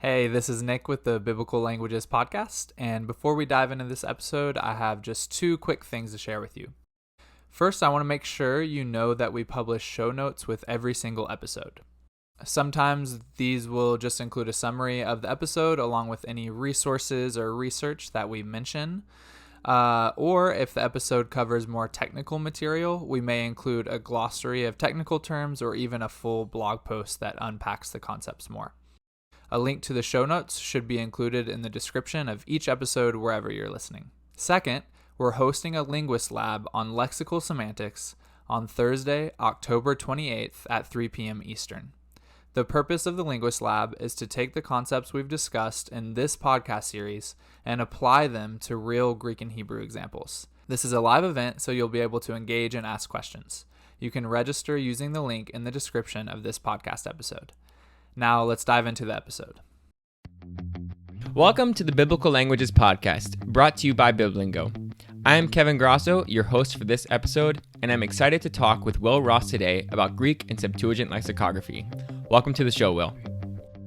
Hey, this is Nick with the Biblical Languages Podcast, and before we dive into this episode, I have just two quick things to share with you. First, I want to make sure you know that we publish show notes with every single episode. Sometimes these will just include a summary of the episode along with any resources or research that we mention. Or if the episode covers more technical material, we may include a glossary of technical terms or even a full blog post that unpacks the concepts more. A link to the show notes should be included in the description of each episode wherever you're listening. Second, we're hosting a Linguist Lab on lexical semantics on Thursday, October 28th at 3 p.m. Eastern. The purpose of the Linguist Lab is to take the concepts we've discussed in this podcast series and apply them to real Greek and Hebrew examples. This is a live event, so you'll be able to engage and ask questions. You can register using the link in the description of this podcast episode. Now let's dive into the episode. Welcome to the Biblical Languages Podcast, brought to you by Biblingo. I am Kevin Grasso, your host for this episode, and I'm excited to talk with Will Ross today about Greek and Septuagint Lexicography. Welcome to the show, Will.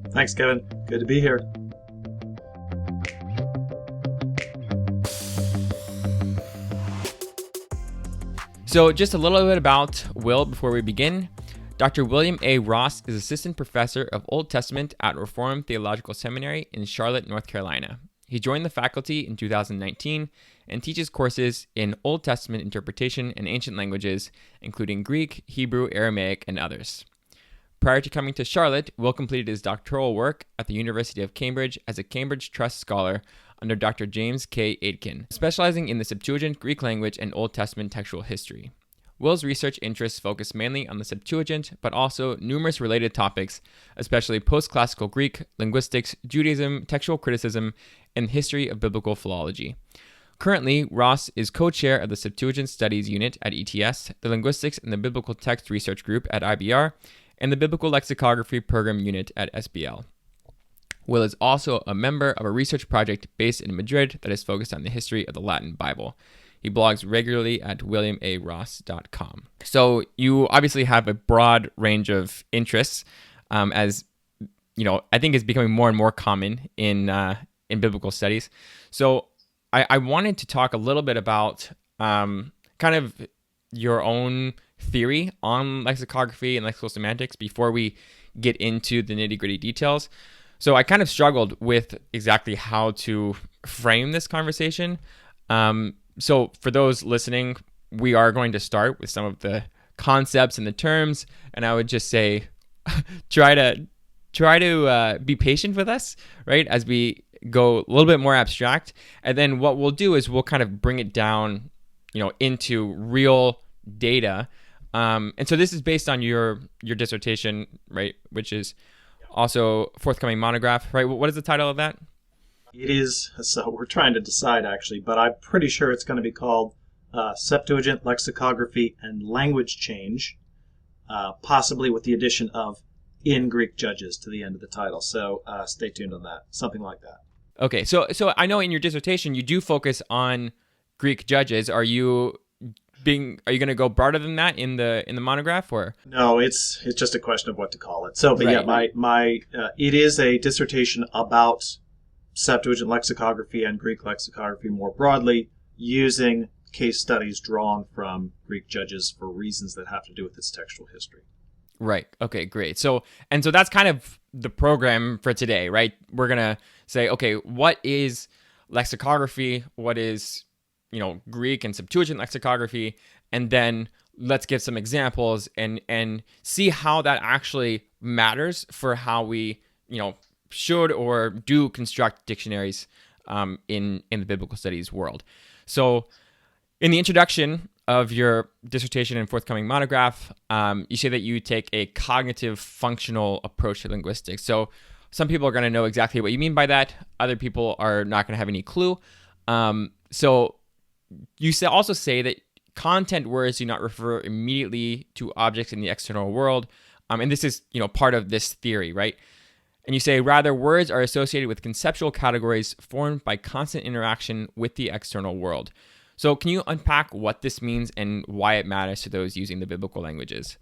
Thanks, Kevin. Good to be here. So just a little bit about Will before we begin. Dr. William A. Ross is Assistant Professor of Old Testament at Reformed Theological Seminary in Charlotte, North Carolina. He joined the faculty in 2019 and teaches courses in Old Testament interpretation and ancient languages, including Greek, Hebrew, Aramaic, and others. Prior to coming to Charlotte, Will completed his doctoral work at the University of Cambridge as a Cambridge Trust Scholar under Dr. James K. Aitken, specializing in the Septuagint, Greek language, and Old Testament textual history. Will's research interests focus mainly on the Septuagint, but also numerous related topics, especially PostClassical Greek, linguistics, Judaism, textual criticism, and history of biblical philology. Currently, Ross is co-chair of the Septuagint Studies Unit at ETS, the Linguistics and the Biblical Text Research Group at IBR, and the Biblical Lexicography Program Unit at SBL. Will is also a member of a research project based in Madrid that is focused on the history of the Latin Bible. He blogs regularly at williamaross.com. So you obviously have a broad range of interests, as you know, I think is becoming more and more common in biblical studies. So I wanted to talk a little bit about kind of your own theory on lexicography and lexical semantics before we get into the nitty-gritty details. So I kind of struggled with exactly how to frame this conversation. So for those listening, we are going to start with some of the concepts and the terms, and I would just say, try to be patient with us, right, as we go a little bit more abstract, and then what we'll do is we'll kind of bring it down, into real data, and so this is based on your dissertation, right, which is also forthcoming monograph, right? What is the title of that? It is, so we're trying to decide actually, but I'm pretty sure it's going to be called Septuagint Lexicography and Language Change, possibly with the addition of in Greek Judges to the end of the title. So stay tuned on that, something like that. Okay, so I know in your dissertation you do focus on Greek Judges. Are you going to go broader than that in the monograph, or? No, it's just a question of what to call it. So, but right. Yeah, my it is a dissertation about Septuagint lexicography and Greek lexicography more broadly, using case studies drawn from Greek Judges for reasons that have to do with its textual history. Right. Okay, great. So that's kind of the program for today, right? We're going to say, okay, what is lexicography? What is, Greek and Septuagint lexicography? And then let's give some examples and see how that actually matters for how we, should or do construct dictionaries in the biblical studies world. So in the introduction of your dissertation and forthcoming monograph, you say that you take a cognitive functional approach to linguistics. So some people are going to know exactly what you mean by that. Other people are not going to have any clue. So you also say that content words do not refer immediately to objects in the external world. And this is, part of this theory, right? And you say, rather, words are associated with conceptual categories formed by constant interaction with the external world. So can you unpack what this means and why it matters to those using the biblical languages?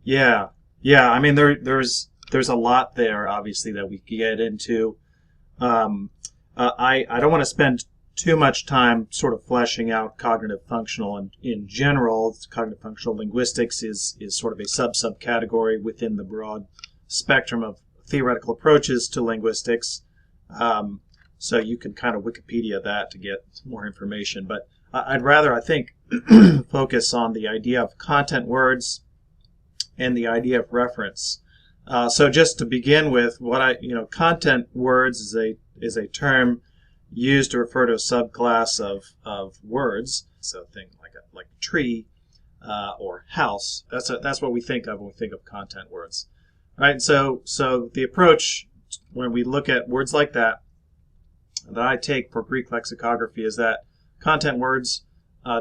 Yeah. I mean, there's there's a lot there, obviously, that we get into. I don't want to spend too much time sort of fleshing out cognitive functional, and in general, cognitive functional linguistics is sort of a subcategory within the broad spectrum of theoretical approaches to linguistics. So you can kind of Wikipedia that to get more information. But I'd rather, I think, focus on the idea of content words and the idea of reference. So just to begin with, content words is a term used to refer to a subclass of words. So a thing like tree or house. That's what we think of when we think of content words, right? So the approach when we look at words like that I take for Greek lexicography is that content words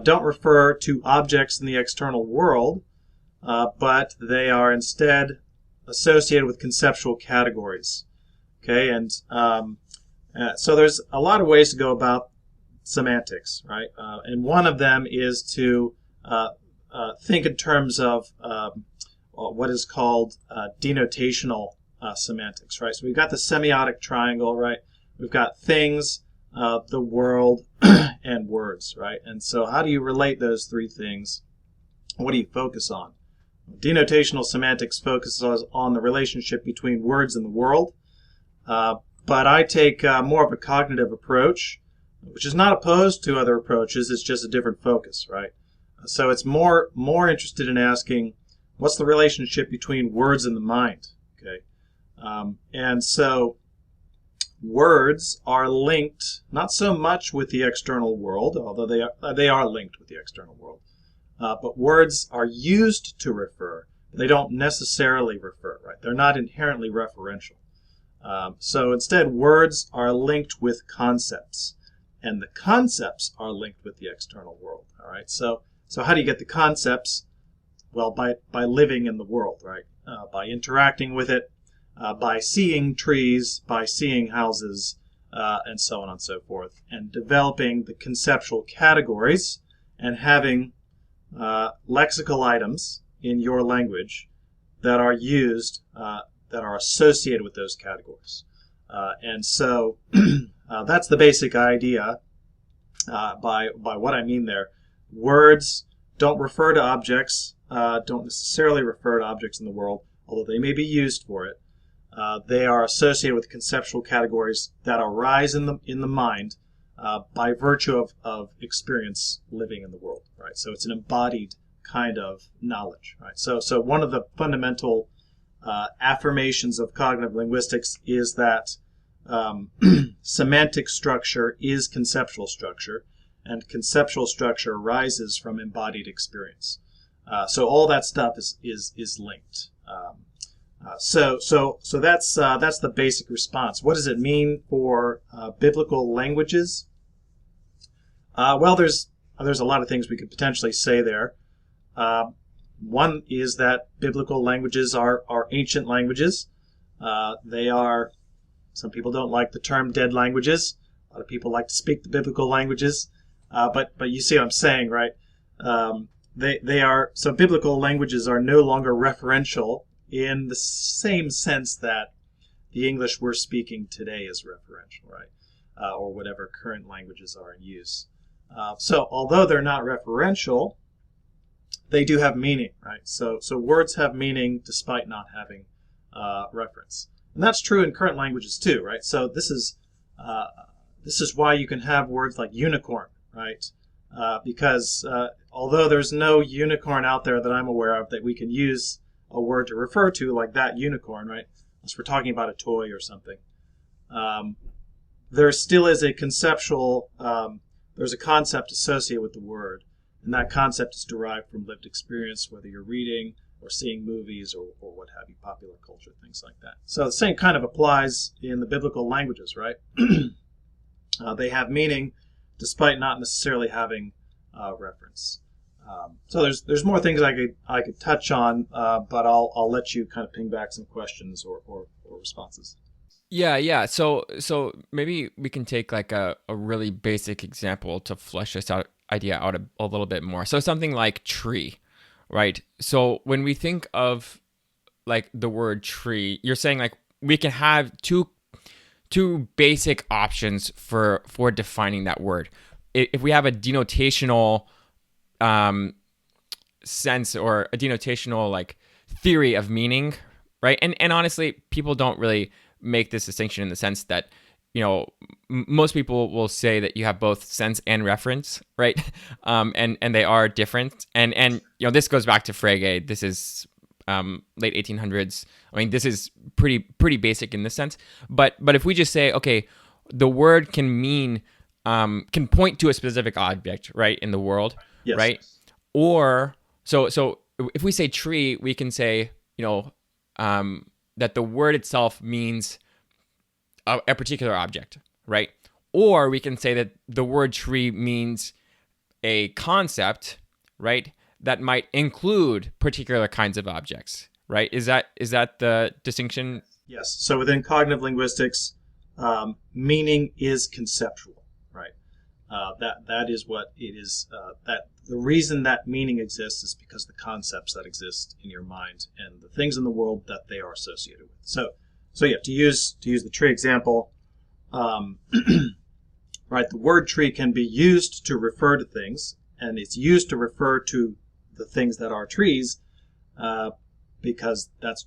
don't refer to objects in the external world, but they are instead associated with conceptual categories. Okay, and so there's a lot of ways to go about semantics, right? And one of them is to think in terms of what is called denotational semantics, right? So we've got the semiotic triangle, right? We've got things, the world, and words, right? And so how do you relate those three things? What do you focus on? Denotational semantics focuses on the relationship between words and the world, but I take more of a cognitive approach, which is not opposed to other approaches. It's just a different focus, right? So it's more interested in asking, what's the relationship between words and the mind? Okay, and so words are linked not so much with the external world, although they are linked with the external world. But words are used to refer. They don't necessarily refer, right? They're not inherently referential. So instead, words are linked with concepts, and the concepts are linked with the external world. All right. So how do you get the concepts? Well, by living in the world, right? By interacting with it, by seeing trees, by seeing houses, and so on and so forth, and developing the conceptual categories and having lexical items in your language that are used, that are associated with those categories. And so that's the basic idea by what I mean there. Words don't refer to objects, don't necessarily refer to objects in the world, although they may be used for it. They are associated with conceptual categories that arise in the mind by virtue of experience living in the world, right? So it's an embodied kind of knowledge, right? So one of the fundamental affirmations of cognitive linguistics is that semantic structure is conceptual structure, and conceptual structure arises from embodied experience. So all that stuff is linked. So that's the basic response. What does it mean for biblical languages? Well, there's a lot of things we could potentially say there. One is that biblical languages are ancient languages. They are. Some people don't like the term dead languages. A lot of people like to speak the biblical languages. But you see what I'm saying, right? They are. So biblical languages are no longer referential in the same sense that the English we're speaking today is referential, right? Or whatever current languages are in use. So although they're not referential, they do have meaning, right? So words have meaning despite not having reference. And that's true in current languages too, right? So this is why you can have words like unicorn, right? Because although there's no unicorn out there that I'm aware of that we can use a word to refer to like that unicorn, right? Unless we're talking about a toy or something. There still is a conceptual, there's a concept associated with the word, and that concept is derived from lived experience, whether you're reading or seeing movies or what have you, popular culture, things like that. So the same kind of applies in the biblical languages, right? They have meaning despite not necessarily having reference. So there's more things I could touch on, but I'll let you kind of ping back some questions or responses. Yeah. So maybe we can take like a really basic example to flesh this idea out a little bit more. So something like tree, right? So when we think of like the word tree, you're saying like we can have two basic options for defining that word. If we have a denotational sense or a denotational like theory of meaning, right? And honestly, people don't really make this distinction in the sense that, you know, most people will say that you have both sense and reference, right? And they are different. And you know, this goes back to Frege. This is late 1800s. I mean, this is pretty basic in this sense. But if we just say, okay, the word can mean can point to a specific object, right, in the world, yes. right? Or so if we say tree, we can say, you know, that the word itself means a particular object, right? Or we can say that the word tree means a concept, right, that might include particular kinds of objects, right? Is that the distinction? Yes. So within cognitive linguistics, meaning is conceptual, right? That is what it is. That the reason that meaning exists is because the concepts that exist in your mind and the things in the world that they are associated with. So yeah, to use the tree example, right? The word tree can be used to refer to things, and it's used to refer to the things that are trees, because that's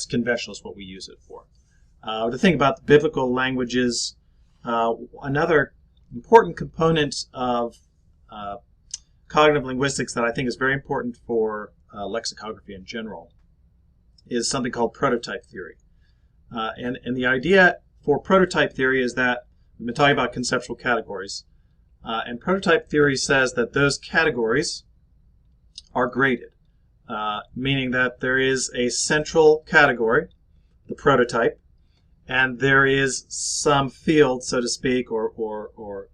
conventional. Is what we use it for. The thing about the biblical languages, another important component of cognitive linguistics that I think is very important for lexicography in general is something called prototype theory. And the idea for prototype theory is that we've been talking about conceptual categories, and prototype theory says that those categories are graded, meaning that there is a central category, the prototype, and there is some field, so to speak, or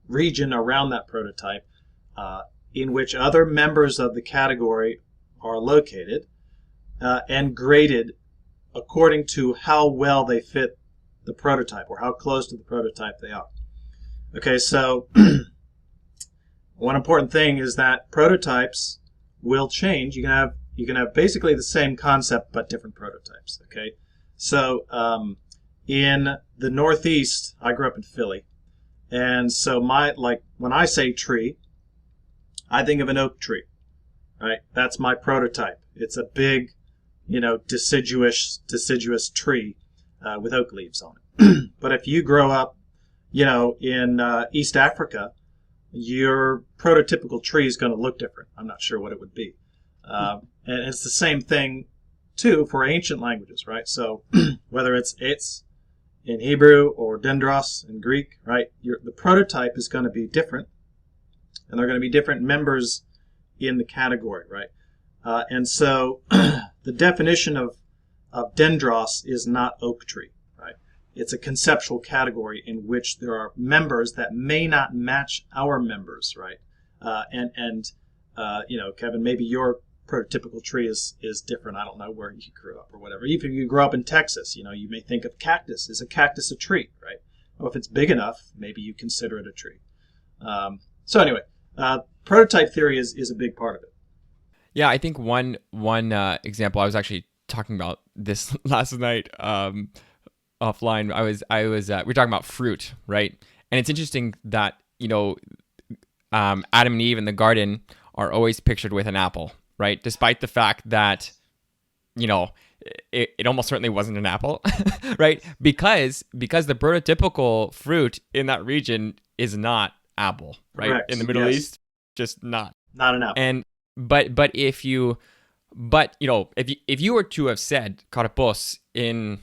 region around that prototype in which other members of the category are located and graded according to how well they fit the prototype or how close to the prototype they are. Okay, so one important thing is that prototypes will change. You can have basically the same concept but different prototypes. Okay, so in the Northeast, I grew up in Philly, and so when I say tree, I think of an oak tree, right? That's my prototype. It's a big, deciduous tree with oak leaves on it. But if you grow up, in East Africa, your prototypical tree is going to look different. I'm not sure what it would be. And it's the same thing, too, for ancient languages, right? So whether it's in Hebrew or dendros in Greek, right? The prototype is going to be different, and there are going to be different members in the category, right? And so the definition of dendros is not oak tree, right? It's a conceptual category in which there are members that may not match our members, right? Kevin, maybe your prototypical tree is different. I don't know where you grew up or whatever. Even if you grew up in Texas, you may think of cactus. Is a cactus a tree, right? Well, if it's big enough, maybe you consider it a tree. So anyway, prototype theory is a big part of it. Yeah, I think one example, I was actually talking about this last night offline. We were talking about fruit, right? And it's interesting that Adam and Eve in the garden are always pictured with an apple, right? Despite the fact that it almost certainly wasn't an apple, right? Because the prototypical fruit in that region is not apple, right? Correct. In the Middle Yes. East, just not Not an apple. And but if you were to have said karpos in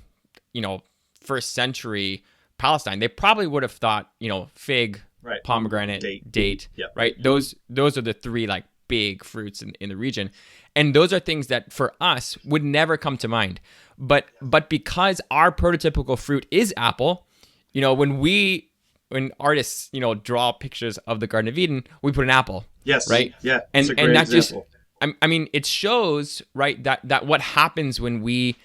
first century Palestine, they probably would have thought fig, Right. pomegranate, date, Yep. right? Those are the three like big fruits in the region, and those are things that for us would never come to mind. But because our prototypical fruit is apple, when artists draw pictures of the Garden of Eden, we put an apple. Yes. Right. Yeah. And That's a great example. I mean, it shows, right, that what happens when we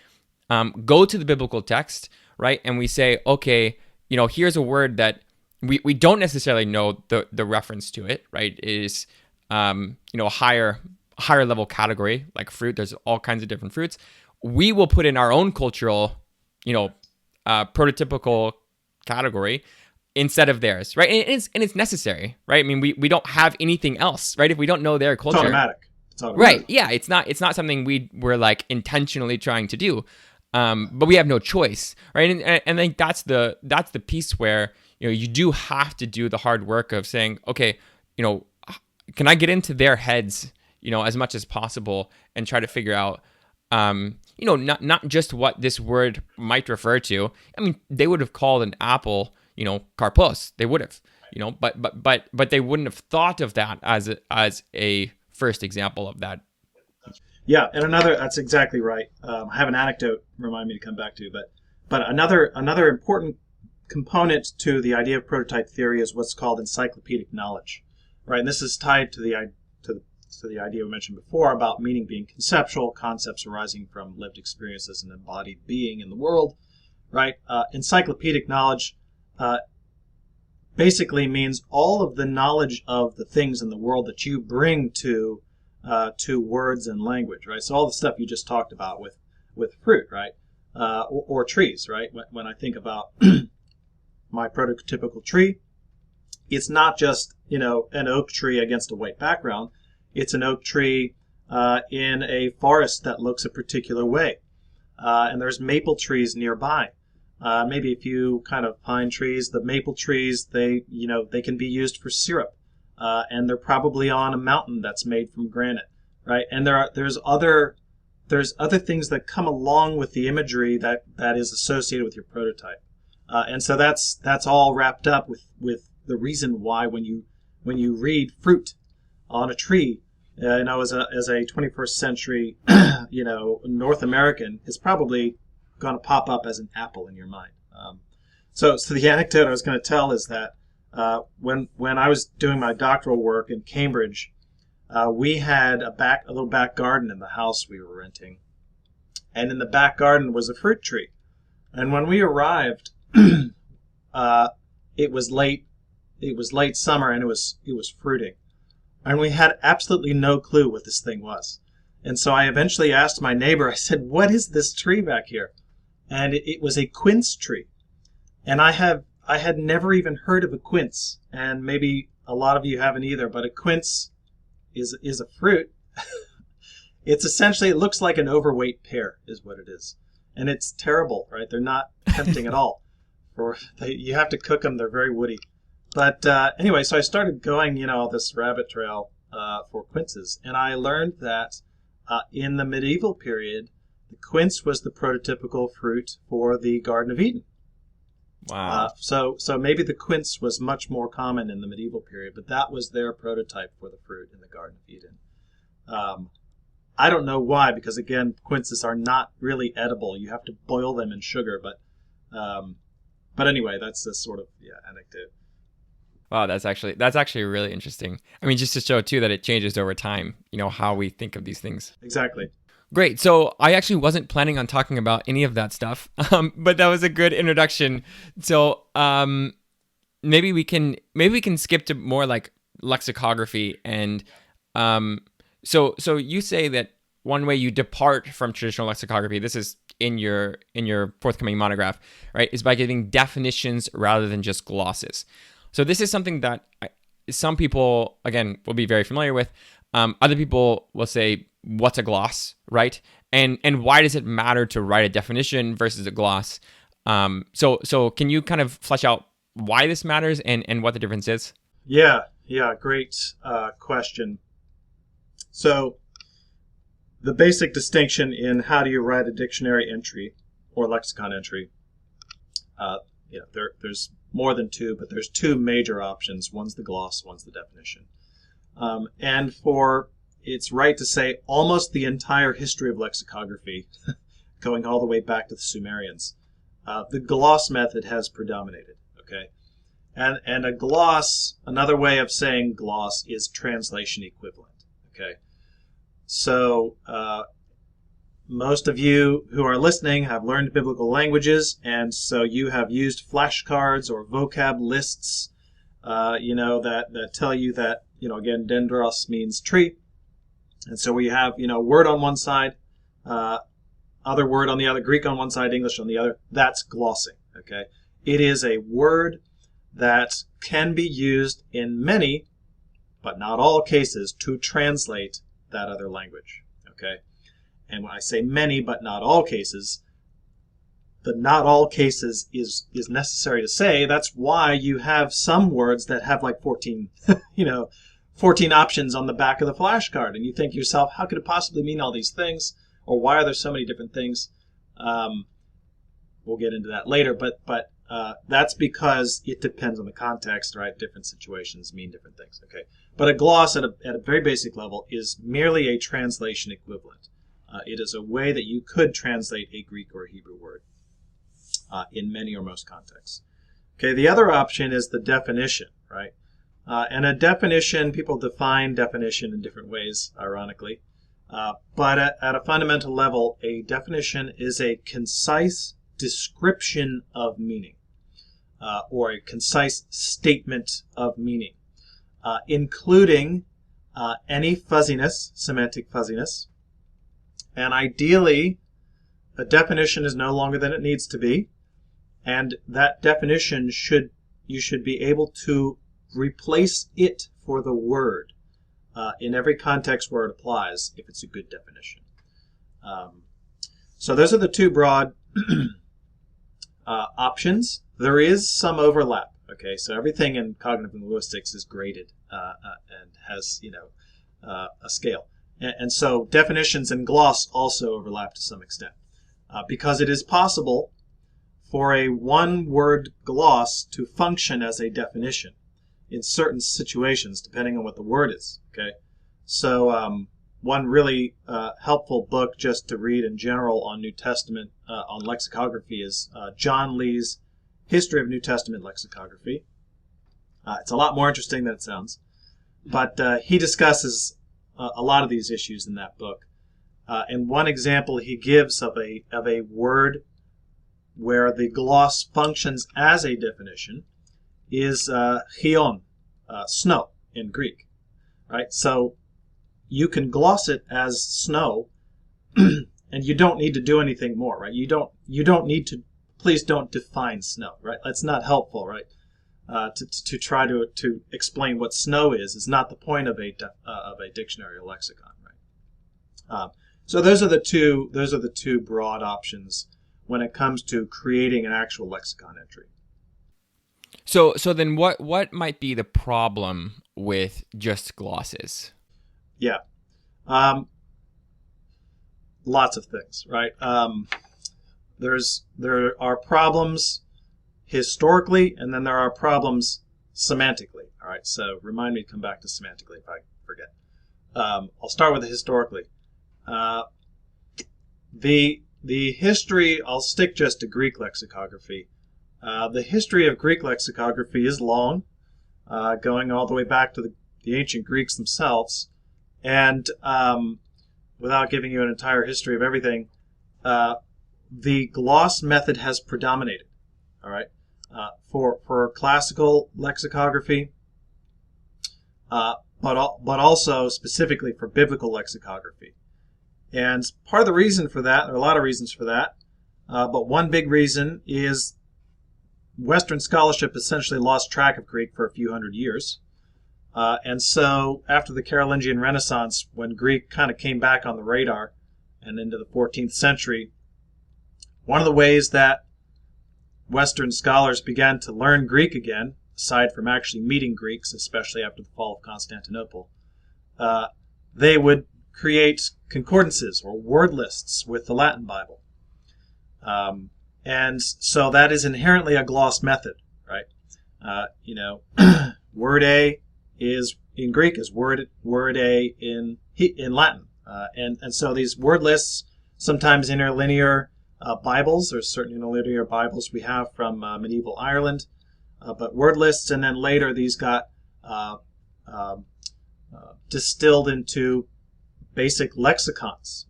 go to the biblical text, right, and we say, okay, here's a word that we don't necessarily know the reference to it, right? It is, a higher higher level category like fruit. There's all kinds of different fruits. We will put in our own cultural, prototypical category instead of theirs, right? And it's necessary, right? I mean, we don't have anything else, right? If we don't know their culture, It's automatic. Right? Yeah, it's not something we're like intentionally trying to do, but we have no choice, right? And I think that's the piece where you do have to do the hard work of saying, okay, can I get into their heads, as much as possible and try to figure out, not just what this word might refer to. I mean, they would have called an apple, karpos. They would have, but they wouldn't have thought of that as a first example of that. Yeah, and that's exactly right. I have an anecdote remind me to come back to, but another important component to the idea of prototype theory is what's called encyclopedic knowledge, right? And this is tied to the idea we mentioned before about meaning being conceptual, concepts arising from lived experiences and embodied being in the world, right? Encyclopedic knowledge basically means all of the knowledge of the things in the world that you bring to words and language, right? So all the stuff you just talked about with fruit, right? Or trees, right? When I think about my prototypical tree, it's not just an oak tree against a white background. It's an oak tree in a forest that looks a particular way, and there's maple trees nearby. Maybe a few kind of pine trees. The maple trees, they can be used for syrup, and they're probably on a mountain that's made from granite, right? And there's other things that come along with the imagery that is associated with your prototype, and so that's all wrapped up with the reason why when you read fruit on a tree, as a 21st century North American, it's probably going to pop up as an apple in your mind. So the anecdote I was going to tell is that when I was doing my doctoral work in Cambridge, we had a little back garden in the house we were renting, and in the back garden was a fruit tree. And when we arrived, it was late summer, and it was fruiting, and we had absolutely no clue what this thing was. And so I eventually asked my neighbor. I said, "What is this tree back here?" And it was a quince tree. And I had never even heard of a quince, and maybe a lot of you haven't either, but a quince is a fruit. It's essentially, it looks like an overweight pear is what it is. And it's terrible, right? They're not tempting at all. You have to cook them. They're very woody. But anyway, so I started going, this rabbit trail for quinces. And I learned that in the medieval period, the quince was the prototypical fruit for the Garden of Eden. Wow. So maybe the quince was much more common in the medieval period, but that was their prototype for the fruit in the Garden of Eden. I don't know why, because again, quinces are not really edible. You have to boil them in sugar, but anyway, that's this sort of anecdote. Wow, that's actually really interesting. I mean, just to show too that it changes over time, how we think of these things. Exactly. Great. So I actually wasn't planning on talking about any of that stuff, but that was a good introduction. So maybe we can skip to more like lexicography. And so you say that one way you depart from traditional lexicography, this is in your forthcoming monograph, right, is by giving definitions rather than just glosses. So this is something that some people, again, will be very familiar with. Other people will say, what's a gloss, right? And why does it matter to write a definition versus a gloss? So can you kind of flesh out why this matters and what the difference is? Yeah, great question. So the basic distinction in how do you write a dictionary entry or lexicon entry, there's more than two, but there's two major options. One's the gloss, one's the definition. And it's right to say almost the entire history of lexicography, going all the way back to the Sumerians, the gloss method has predominated, okay? And a gloss, another way of saying gloss, is translation equivalent, okay? So most of you who are listening have learned biblical languages, and so you have used flashcards or vocab lists, that tell you that, again, dendros means tree, And so we have, word on one side, other word on the other, Greek on one side, English on the other. That's glossing, okay? It is a word that can be used in many, but not all cases, to translate that other language, okay? And when I say many, but not all cases, the not all cases is necessary to say. That's why you have some words that have like 14, 14 options on the back of the flashcard. And you think to yourself, how could it possibly mean all these things? Or why are there so many different things? We'll get into that later, but that's because it depends on the context, right? Different situations mean different things, okay? But a gloss at a very basic level is merely a translation equivalent. It is a way that you could translate a Greek or a Hebrew word in many or most contexts. Okay, the other option is the definition, right? And a definition, people define definition in different ways, ironically. But at a fundamental level, a definition is a concise description of meaning, or a concise statement of meaning, including any fuzziness, semantic fuzziness. And ideally, a definition is no longer than it needs to be, and that definition you should be able to replace it for the word in every context where it applies, if it's a good definition. So those are the two broad options. There is some overlap. Okay, so everything in cognitive linguistics is graded and has a scale, and so definitions and gloss also overlap to some extent, because it is possible for a one-word gloss to function as a definition in certain situations, depending on what the word is. Okay, so one really helpful book just to read in general on New Testament on lexicography is John Lee's History of New Testament Lexicography. It's a lot more interesting than it sounds, but he discusses a lot of these issues in that book. And one example he gives of a word where the gloss functions as a definition is chion, snow in Greek, right? So you can gloss it as snow, and you don't need to do anything more, right? You don't need to. Please don't define snow, right? That's not helpful, right? To try to explain what snow is not the point of a dictionary or lexicon, right? So those are the two broad options when it comes to creating an actual lexicon entry. So then what might be the problem with just glosses? Yeah. Lots of things, right? There are problems historically, and then there are problems semantically. All right, so remind me to come back to semantically if I forget. I'll start with the historically. The history, I'll stick just to Greek lexicography. The history of Greek lexicography is long, going all the way back to the ancient Greeks themselves. And without giving you an entire history of everything, the gloss method has predominated. All right, for classical lexicography, but also specifically for biblical lexicography. And part of the reason for that, there are a lot of reasons for that, but one big reason is Western scholarship essentially lost track of Greek for a few hundred years. And so after the Carolingian Renaissance, when Greek kind of came back on the radar and into the 14th century, one of the ways that Western scholars began to learn Greek again, aside from actually meeting Greeks, especially after the fall of Constantinople, they would create concordances or word lists with the Latin Bible. And so that is inherently a gloss method, right? Word A is in Greek is word A in Latin. And so these word lists, sometimes interlinear Bibles, there's certain interlinear Bibles we have from medieval Ireland, but word lists, and then later these got distilled into basic lexicons.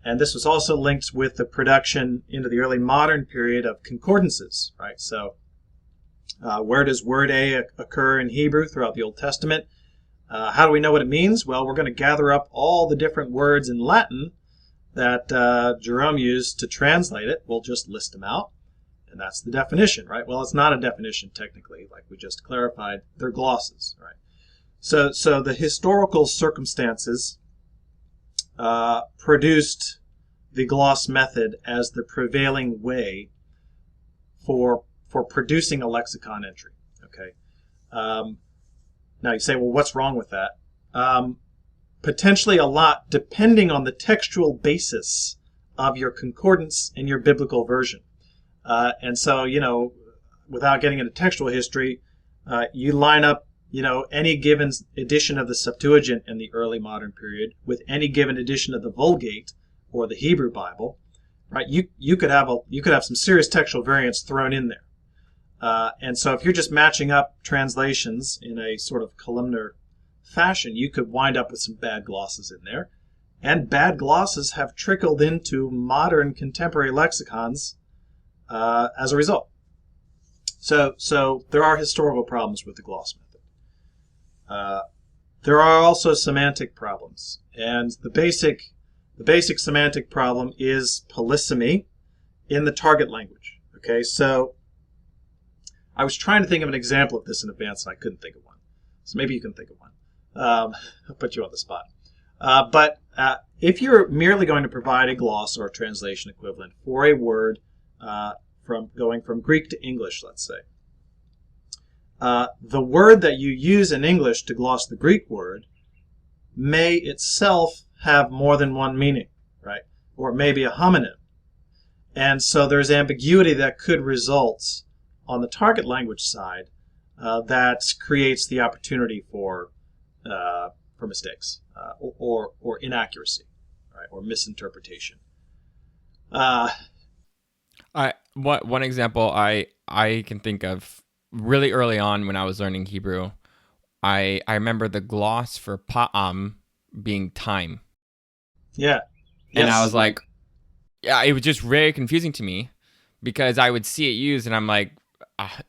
And this was also linked with the production into the early modern period of concordances, right? So where does word A occur in Hebrew throughout the Old Testament? How do we know what it means? Well, we're going to gather up all the different words in Latin that Jerome used to translate it. We'll just list them out, and that's the definition, right? Well, it's not a definition technically, like we just clarified. They're glosses, right? So the historical circumstances produced the gloss method as the prevailing way for producing a lexicon entry. Okay. Now you say, well, what's wrong with that? Potentially a lot, depending on the textual basis of your concordance and your biblical version. And so, without getting into textual history, you line up, any given edition of the Septuagint in the early modern period with any given edition of the Vulgate or the Hebrew Bible, right? You could have some serious textual variants thrown in there. And so if you're just matching up translations in a sort of columnar fashion, you could wind up with some bad glosses in there. And bad glosses have trickled into modern contemporary lexicons as a result. So there are historical problems with the gloss method. There are also semantic problems. And the basic semantic problem is polysemy in the target language. Okay, so I was trying to think of an example of this in advance, and I couldn't think of one. So maybe you can think of one. I'll put you on the spot. But if you're merely going to provide a gloss or a translation equivalent for a word going from Greek to English, let's say, the word that you use in English to gloss the Greek word may itself have more than one meaning, right? Or it may be a homonym. And so there's ambiguity that could result on the target language side that creates the opportunity for mistakes or inaccuracy, right, or misinterpretation. One example I can think of really early on when I was learning Hebrew, I remember the gloss for pa'am being time. Yeah. And I was like, yeah, it was just very confusing to me because I would see it used and I'm like,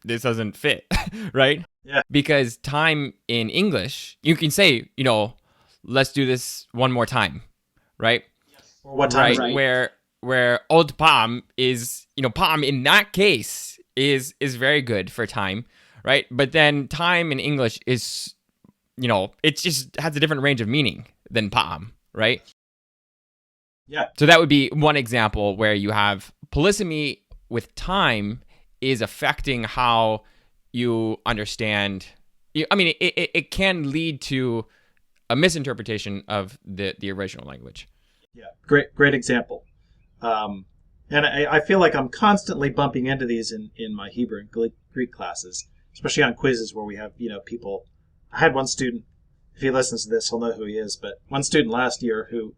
this doesn't fit, right? Yeah. Because time in English, you can say, let's do this one more time, right? Yes. Or what time? Right. Where old pa'am is, pa'am in that case is very good for time, right? But then time in English is, it just has a different range of meaning than pa'am, right? Yeah. So that would be one example where you have polysemy with time is affecting how you understand. It can lead to a misinterpretation of the original language. Yeah, great example. And I feel like I'm constantly bumping into these in my Hebrew and Greek classes, especially on quizzes where we have people. I had one student. If he listens to this, he'll know who he is. But one student last year who,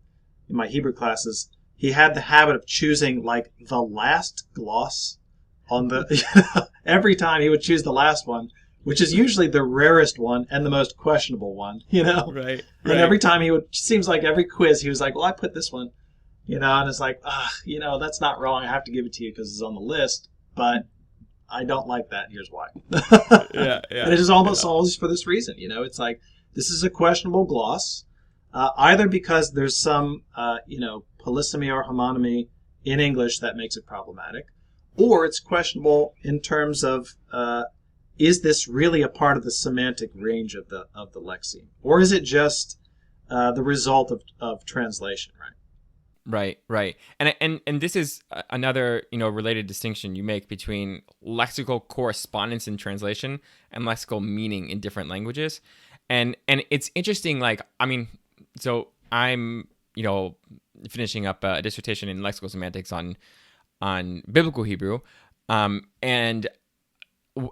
in my Hebrew classes, he had the habit of choosing like the last gloss on the every time he would choose the last one, which is usually the rarest one and the most questionable one, Right. And every time seems like every quiz he was like, well, I put this one, and it's like, that's not wrong. I have to give it to you because it's on the list, but I don't like that. Here's why. Yeah. And it is almost always for this reason. It's like, this is a questionable gloss, either because there's some, polysemy or homonymy in English that makes it problematic, or it's questionable in terms of, is this really a part of the semantic range of the lexeme, or is it just the result of translation, right? Right. And this is another, related distinction you make between lexical correspondence in translation and lexical meaning in different languages. And it's interesting, so I'm, finishing up a dissertation in lexical semantics on biblical Hebrew. And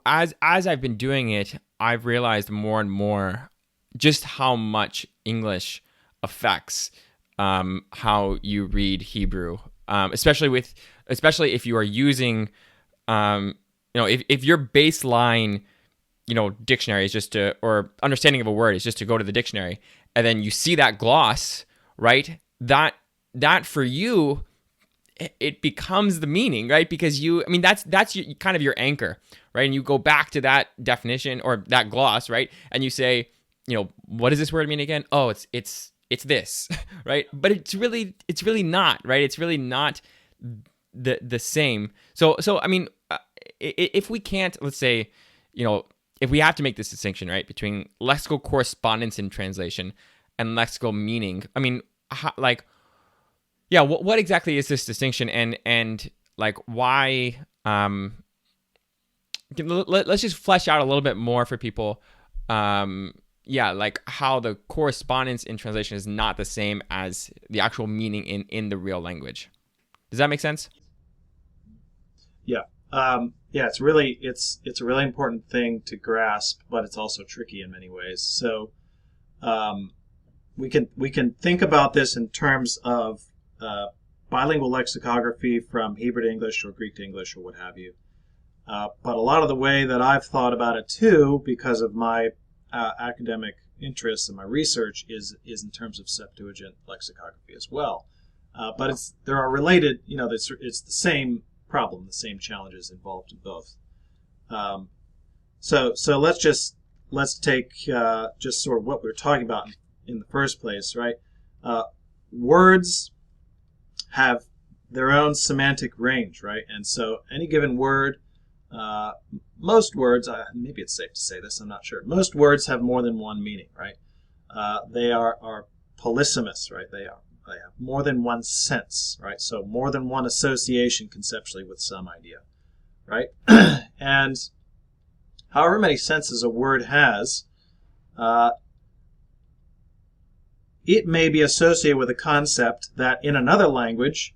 as I've been doing it, I've realized more and more just how much English affects how you read Hebrew, especially if you are using, if your baseline, dictionary is just or understanding of a word is just to go to the dictionary, and then you see that gloss, right? That for you, it becomes the meaning, right? Because that's kind of your anchor, right? And you go back to that definition or that gloss, right? And you say, what does this word mean again? Oh, it's this, right? But it's really not, right? It's really not the same. So I mean, if we can't, let's say, if we have to make this distinction, right, between lexical correspondence in translation and lexical meaning, I mean, what exactly is this distinction, and like why? Let's just flesh out a little bit more for people. Like how the correspondence in translation is not the same as the actual meaning in the real language. Does that make sense? Yeah. It's a really important thing to grasp, but it's also tricky in many ways. So we can think about this in terms of bilingual lexicography from Hebrew to English or Greek to English or what have you. But a lot of the way that I've thought about it too, because of my academic interests and my research, is in terms of Septuagint lexicography as well. But there are related, it's the same problem, the same challenges involved in both. So let's take just sort of what we were talking about in the first place, right? Words have their own semantic range, right? And so any given word, most words, maybe it's safe to say this, I'm not sure. Most words have more than one meaning, right? They are polysemous, right? They have more than one sense, right? So more than one association conceptually with some idea, right? And however many senses a word has, it may be associated with a concept that in another language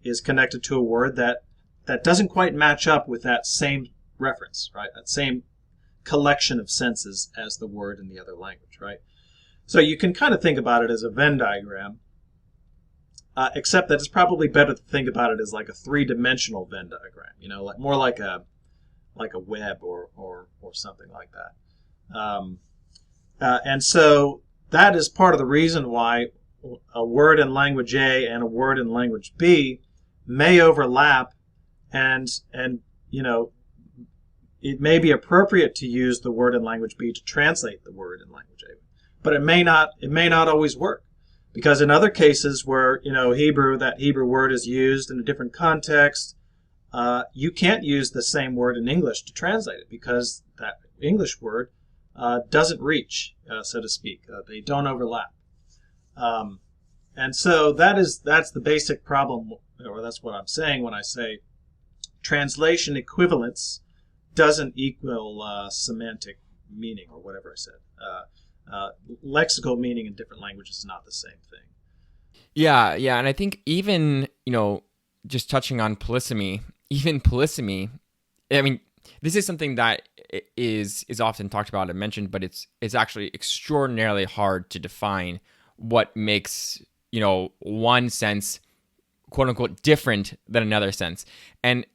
is connected to a word that doesn't quite match up with that same reference, right? That same collection of senses as the word in the other language, right? So you can kind of think about it as a Venn diagram, except that it's probably better to think about it as like a three-dimensional Venn diagram, like more like a web or something like that. And so that is part of the reason why a word in language A and a word in language B may overlap, and it may be appropriate to use the word in language B to translate the word in language A, but it may not always work, because in other cases where that Hebrew word is used in a different context, you can't use the same word in English to translate it, because that English word doesn't reach, so to speak. They don't overlap. And so that's the basic problem, or that's what I'm saying when I say translation equivalence doesn't equal semantic meaning, or whatever I said. Lexical meaning in different languages is not the same thing. Yeah, and I think even, just touching on polysemy, I mean, this is something that is often talked about and mentioned, but it's actually extraordinarily hard to define what makes, one sense, quote unquote, different than another sense. And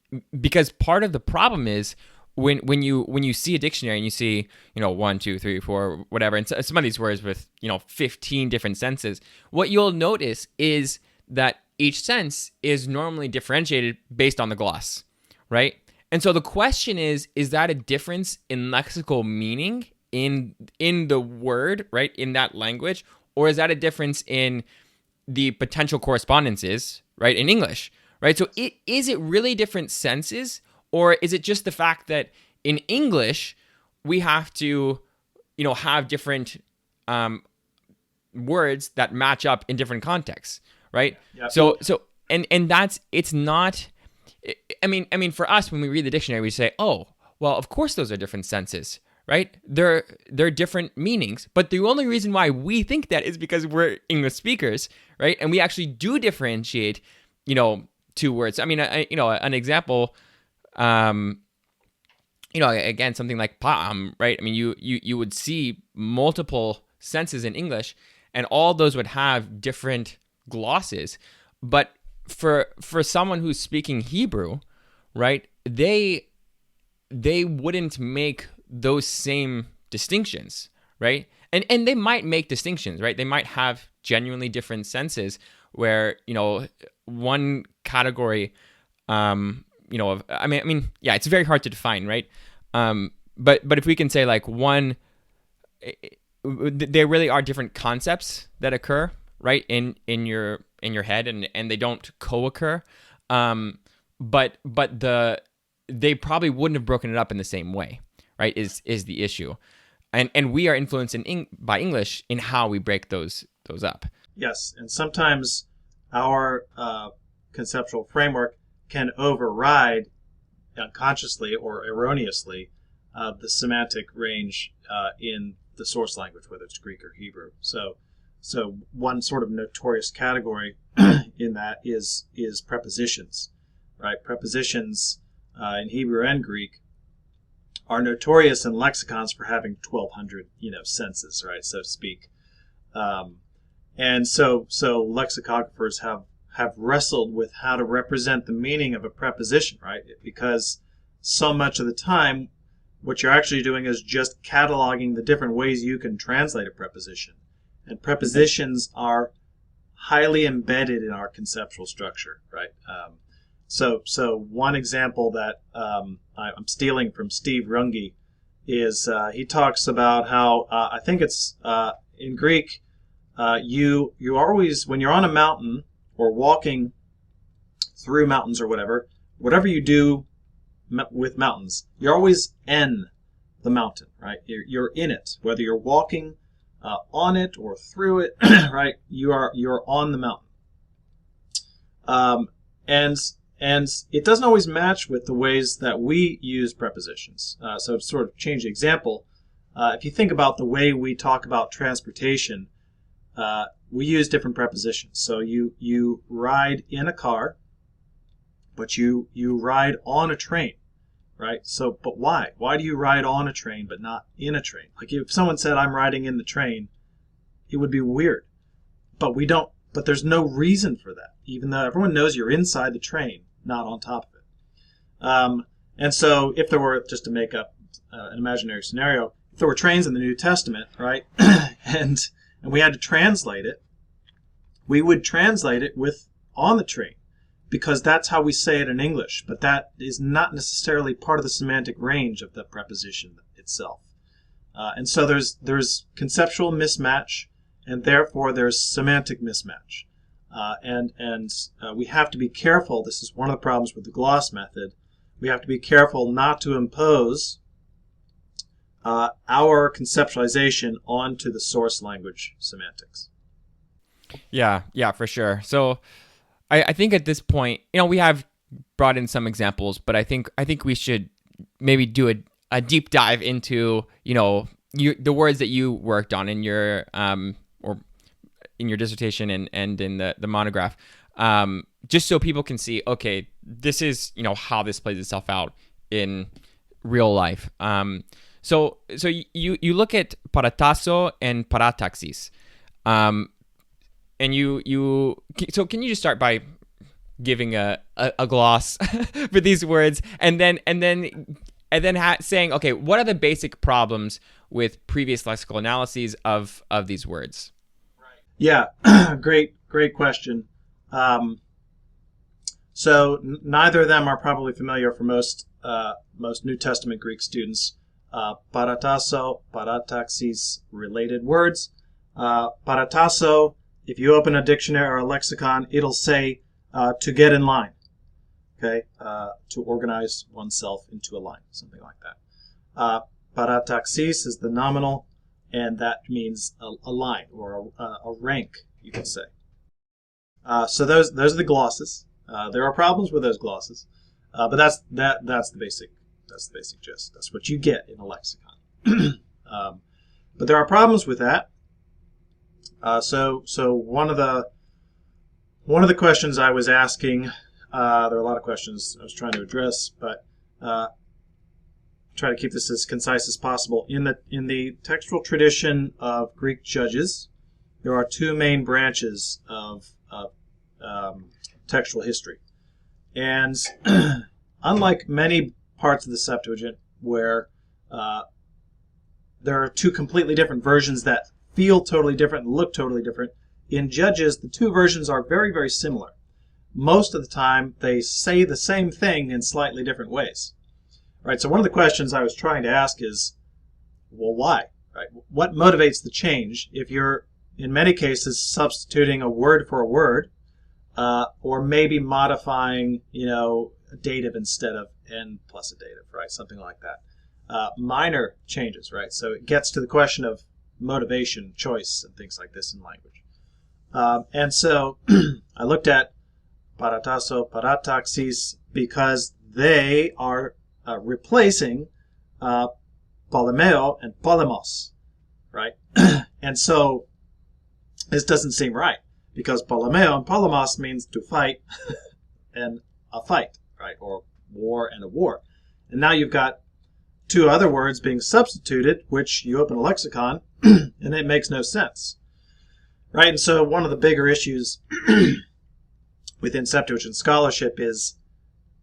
because part of the problem is when you see a dictionary and you see, 1, 2, 3, 4, whatever, and some of these words with, 15 different senses, what you'll notice is that each sense is normally differentiated based on the gloss, right? And so the question is that a difference in lexical meaning in the word, right, in that language, or is that a difference in the potential correspondences, right, in English, right? So is it really different senses, or is it just the fact that in English we have to, have different words that match up in different contexts, right? Yeah. So and that's, it's not. I mean, for us, when we read the dictionary, we say, oh, well, of course those are different senses, right? They're different meanings, but the only reason why we think that is because we're English speakers, right? And we actually do differentiate, two words. I mean, an example, again, something like palm, right? I mean, you would see multiple senses in English, and all those would have different glosses, but for someone who's speaking Hebrew, right, they wouldn't make those same distinctions, right? And they might make distinctions, right? They might have genuinely different senses where, one category, yeah, it's very hard to define, right? But if we can say like one, there really are different concepts that occur, right, in your head, and they don't co-occur. But they probably wouldn't have broken it up in the same way, right? Is the issue, and we are influenced by English in how we break those up. Yes, and sometimes our conceptual framework can override unconsciously or erroneously the semantic range in the source language, whether it's Greek or Hebrew. So one sort of notorious category in that is prepositions, right? Prepositions in Hebrew and Greek are notorious in lexicons for having 1,200, senses, right, so to speak. And so lexicographers have wrestled with how to represent the meaning of a preposition, right? Because so much of the time, what you're actually doing is just cataloging the different ways you can translate a preposition. And prepositions are highly embedded in our conceptual structure, right? So one example that I'm stealing from Steve Runge is he talks about how I think it's in Greek, you always, when you're on a mountain or walking through mountains or whatever you do with mountains, you're always in the mountain, right? You're in it, whether you're walking on it or through it, right? You're on the mountain, and it doesn't always match with the ways that we use prepositions. So to sort of change the example, if you think about the way we talk about transportation, we use different prepositions. So you ride in a car, but you ride on a train, right? So, but why? Why do you ride on a train but not in a train? Like if someone said, I'm riding in the train, it would be weird. But we don't. But there's no reason for that, even though everyone knows you're inside the train, not on top of it. And so if there were, just to make up an imaginary scenario, if there were trains in the New Testament, right, and we had to translate it, we would translate it with on the train, because that's how we say it in English. But that is not necessarily part of the semantic range of the preposition itself. And so there's conceptual mismatch, and therefore there's semantic mismatch. And we have to be careful. This is one of the problems with the gloss method. We have to be careful not to impose our conceptualization onto the source language semantics. Yeah, for sure. So I think at this point, we have brought in some examples, but I think we should maybe do a deep dive into, the words that you worked on in your or in your dissertation and in the monograph, just so people can see, okay, this is, how this plays itself out in real life. So you look at Parataso and Parataxis, and so can you just start by giving a gloss for these words, and then saying, okay, what are the basic problems with previous lexical analyses of these words? Yeah, great question. So neither of them are probably familiar for most New Testament Greek students. Parataso, Parataxis, related words. Parataso, if you open a dictionary or a lexicon, it'll say to get in line. Okay, to organize oneself into a line, something like that. Parataxis is the nominal, and that means a line or a rank, you could say. So those are the glosses. There are problems with those glosses, but that's the basic gist. That's what you get in a lexicon. But there are problems with that. So one of the questions I was asking, there are a lot of questions I was trying to address, but try to keep this as concise as possible. In the textual tradition of Greek judges, there are two main branches of textual history, and unlike many parts of the Septuagint, where there are two completely different versions that feel totally different and look totally different, in Judges, the two versions are very, very similar. Most of the time, they say the same thing in slightly different ways. Right, so one of the questions I was trying to ask is, well, why? right? What motivates the change if you're, in many cases, substituting a word for a word, or maybe modifying, a dative instead of n plus a dative, right? Something like that. Minor changes, right? So it gets to the question of motivation, choice, and things like this in language. And so I looked at Parataso Parataxis because they are replacing polemeo and polemos, right? And so this doesn't seem right because polemeo and polemos means to fight and a fight, right? Or war and a war. And now you've got two other words being substituted, which you open a lexicon and it makes no sense, right? And so one of the bigger issues within Septuagint scholarship is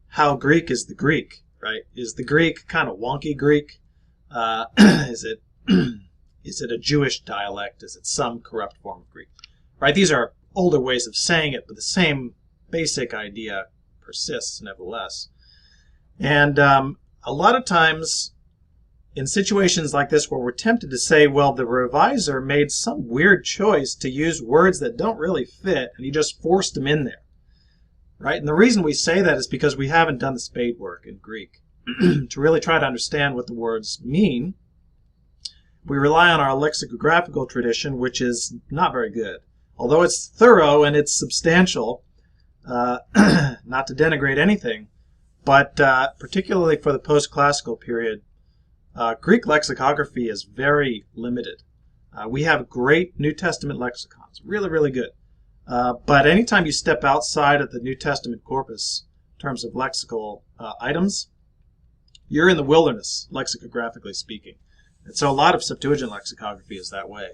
how Greek is the Greek, right? Is the Greek kind of wonky Greek? Is it a Jewish dialect? Is it some corrupt form of Greek? Right? These are older ways of saying it, but the same basic idea persists nevertheless. And a lot of times in situations like this where we're tempted to say, well, the reviser made some weird choice to use words that don't really fit, and he just forced them in there. Right? And the reason we say that is because we haven't done the spade work in Greek to really try to understand what the words mean. We rely on our lexicographical tradition, which is not very good. Although it's thorough and it's substantial, not to denigrate anything, but particularly for the post-classical period, Greek lexicography is very limited. We have great New Testament lexicons, really, really good. But anytime you step outside of the New Testament corpus in terms of lexical items, you're in the wilderness, lexicographically speaking. And so a lot of Septuagint lexicography is that way.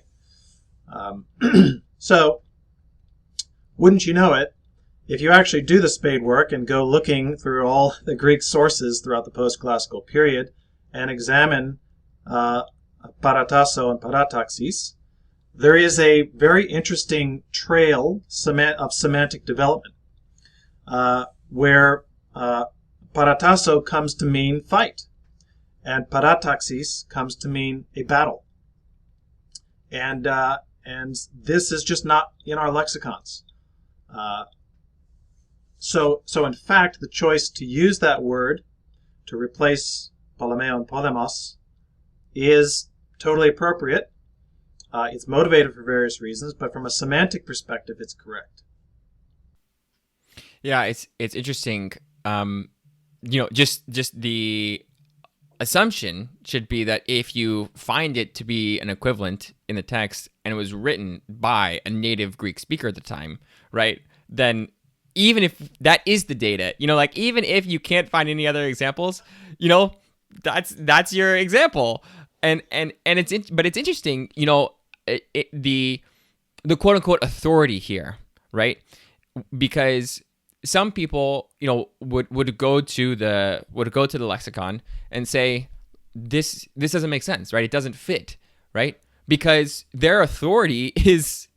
So, wouldn't you know it, if you actually do the spade work and go looking through all the Greek sources throughout the post-classical period and examine Parataso and Parataxis, there is a very interesting trail of semantic development where Parataso comes to mean fight and Parataxis comes to mean a battle. And this is just not in our lexicons. So in fact, the choice to use that word to replace polemeo and polemos is totally appropriate. It's motivated for various reasons, but from a semantic perspective, it's correct. Yeah, it's interesting. Just the assumption should be that if you find it to be an equivalent in the text and it was written by a native Greek speaker at the time, right? Then even if that is the data, even if you can't find any other examples, that's your example. And it's interesting, the quote unquote authority here, right? Because some people, would go to the lexicon and say, this doesn't make sense, right? It doesn't fit, right? Because their authority is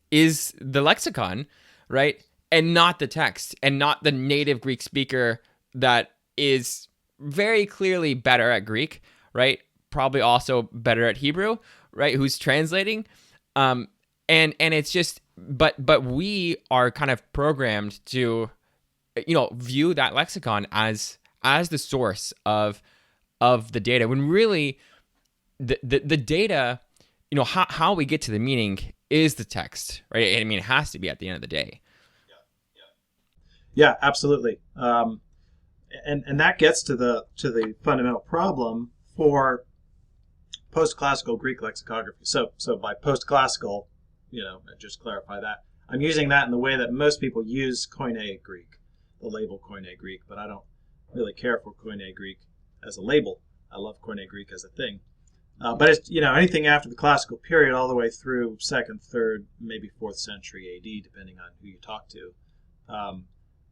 the lexicon, right? And not the text, and not the native Greek speaker that is very clearly better at Greek, right? Probably also better at Hebrew, right? Who's translating. And it's just, but we are kind of programmed to, view that lexicon as the source of the data, when really the data, how we get to the meaning is the text, right? I mean, it has to be at the end of the day. Yeah, absolutely. And that gets to the fundamental problem for post-classical Greek lexicography. So by post-classical, just clarify that, I'm using that in the way that most people use Koine Greek, the label Koine Greek, but I don't really care for Koine Greek as a label. I love Koine Greek as a thing. But it's, anything after the classical period all the way through 2nd, 3rd, maybe 4th century AD, depending on who you talk to.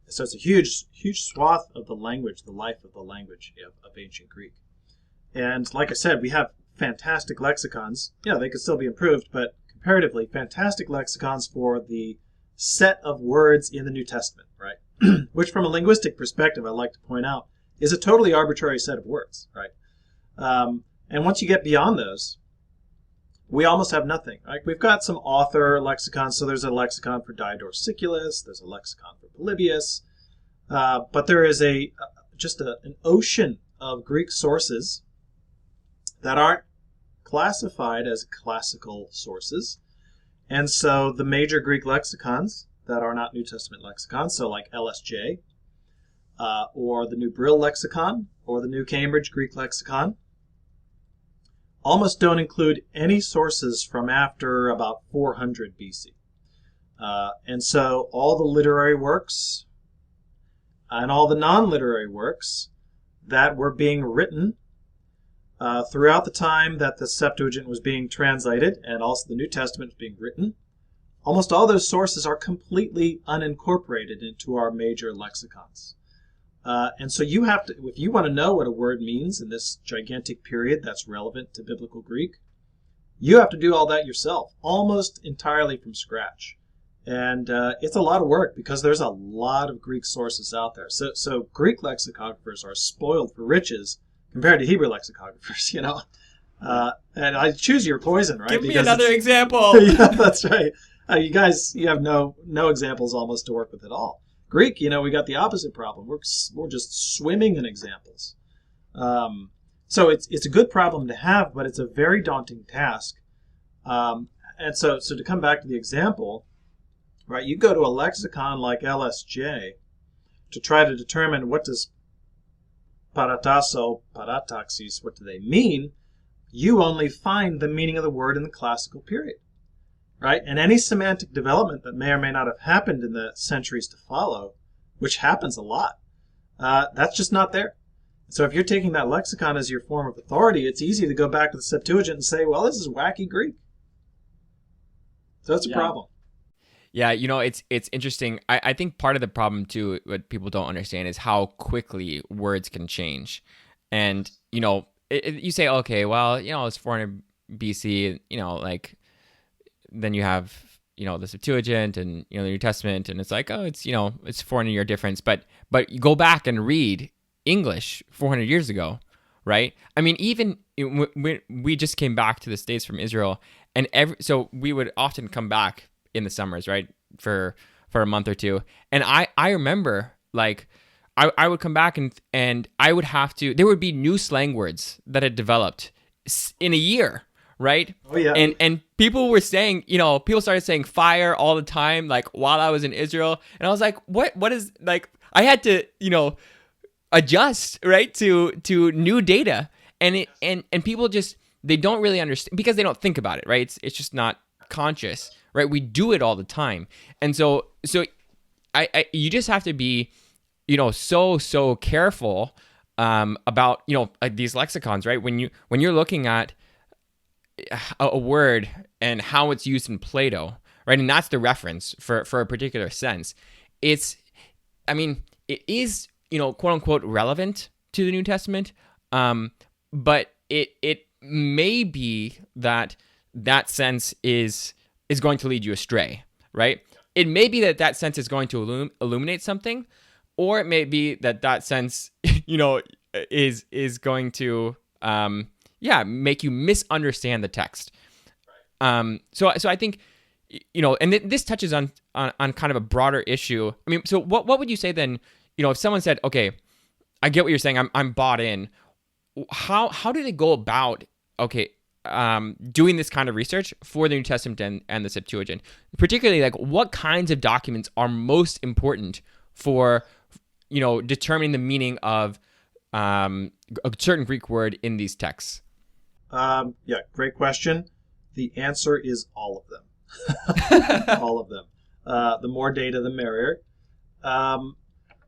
So it's a huge swath of the language, the life of the language of ancient Greek. And like I said, we have fantastic lexicons. They could still be improved, but comparatively, fantastic lexicons for the set of words in the New Testament, right? Which from a linguistic perspective, I'd like to point out, is a totally arbitrary set of words, right? And once you get beyond those, we almost have nothing. Like we've got some author lexicons, so there's a lexicon for Diodorus Siculus, there's a lexicon for Polybius, but there is an ocean of Greek sources that aren't classified as classical sources. And so the major Greek lexicons that are not New Testament lexicons, so like LSJ, or the New Brill Lexicon, or the New Cambridge Greek Lexicon, almost don't include any sources from after about 400 BC. And so all the literary works and all the non-literary works that were being written throughout the time that the Septuagint was being translated and also the New Testament was being written, almost all those sources are completely unincorporated into our major lexicons. And so you have to, if you want to know what a word means in this gigantic period that's relevant to Biblical Greek, you have to do all that yourself, almost entirely from scratch. And it's a lot of work because there's a lot of Greek sources out there. So Greek lexicographers are spoiled for riches compared to Hebrew lexicographers, you know. And I choose your poison, right? Give me another example. Yeah, that's right. You guys, you have no examples almost to work with at all. Greek, you know, we got the opposite problem. We're just swimming in examples. So it's a good problem to have, but it's a very daunting task. And so to come back to the example, right, you go to a lexicon like LSJ to try to determine what does Parataso Parataxis, what do they mean? You only find the meaning of the word in the classical period. Right? And any semantic development that may or may not have happened in the centuries to follow, which happens a lot, that's just not there. So if you're taking that lexicon as your form of authority, it's easy to go back to the Septuagint and say, well, this is wacky Greek. So that's a problem. Yeah, you know, it's interesting. I think part of the problem, too, what people don't understand is how quickly words can change. And, you know, you say, okay, well, you know, it's 400 BC, you know, like, then you have, you know, the Septuagint and, you know, the New Testament, and it's like, oh, it's, you know, it's 400-year difference. But you go back and read English 400 years ago, right? I mean, even when we just came back to the States from Israel, and so we would often come back in the summers, right, for a month or two. And I remember, like, I would come back and I would have to, there would be new slang words that had developed in a year. Right? Oh, yeah. And people were saying, you know, people started saying fire all the time, like while I was in Israel. And I was like, what is, like, I had to, you know, adjust, right, to new data. And people just, they don't really understand because they don't think about it, right? It's just not conscious, right? We do it all the time. And so you just have to be, you know, so careful about, you know, these lexicons, right? When you're looking at a word and how it's used in Plato, right? And that's the reference for a particular sense. It is, you know, quote unquote relevant to the New Testament, but it may be that sense is going to lead you astray, right? It may be that sense is going to illuminate something, or it may be that sense, you know, is going to make you misunderstand the text. So I think, you know, and this touches on kind of a broader issue. I mean, so what would you say then, you know, if someone said, okay, I get what you're saying, I'm bought in. How do they go about, doing this kind of research for the New Testament and the Septuagint? Particularly, like, what kinds of documents are most important for, you know, determining the meaning of a certain Greek word in these texts? Yeah, great question. The answer is all of them. All of them. The more data, the merrier.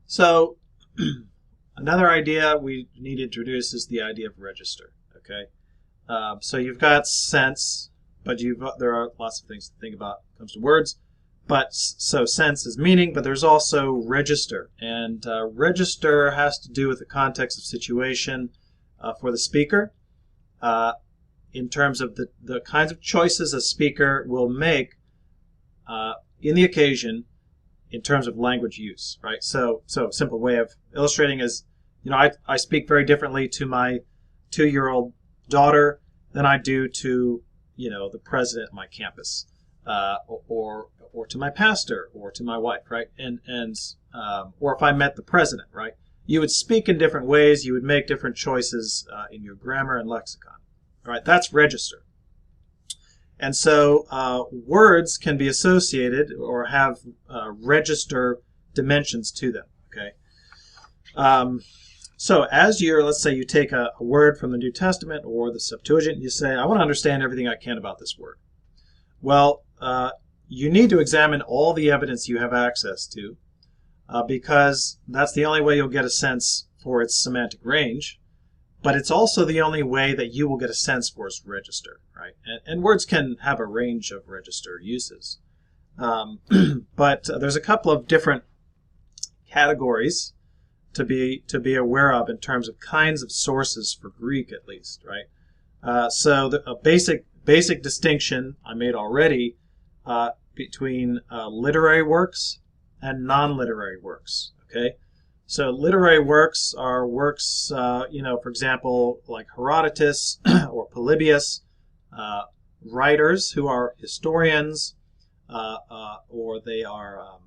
So another idea we need to introduce is the idea of register. Okay, so you've got sense, but there are lots of things to think about when it comes to words. But so sense is meaning, but there's also register, and register has to do with the context of situation for the speaker. In terms of the kinds of choices a speaker will make in the occasion in terms of language use, right? So a simple way of illustrating is, you know, I speak very differently to my 2-year-old daughter than I do to, the president of my campus, or to my pastor, or to my wife, right? And or if I met the president, right? You would speak in different ways. You would make different choices in your grammar and lexicon. All right, that's register. And so words can be associated or have register dimensions to them. Okay. So as let's say you take a word from the New Testament or the Septuagint, you say, I want to understand everything I can about this word. Well, you need to examine all the evidence you have access to, because that's the only way you'll get a sense for its semantic range, but it's also the only way that you will get a sense for its register, right? And words can have a range of register uses. But there's a couple of different categories to be aware of in terms of kinds of sources for Greek, at least, right? So a basic distinction I made already between literary works and non-literary works. Okay, so literary works are works, for example, like Herodotus or Polybius, writers who are historians, or they are,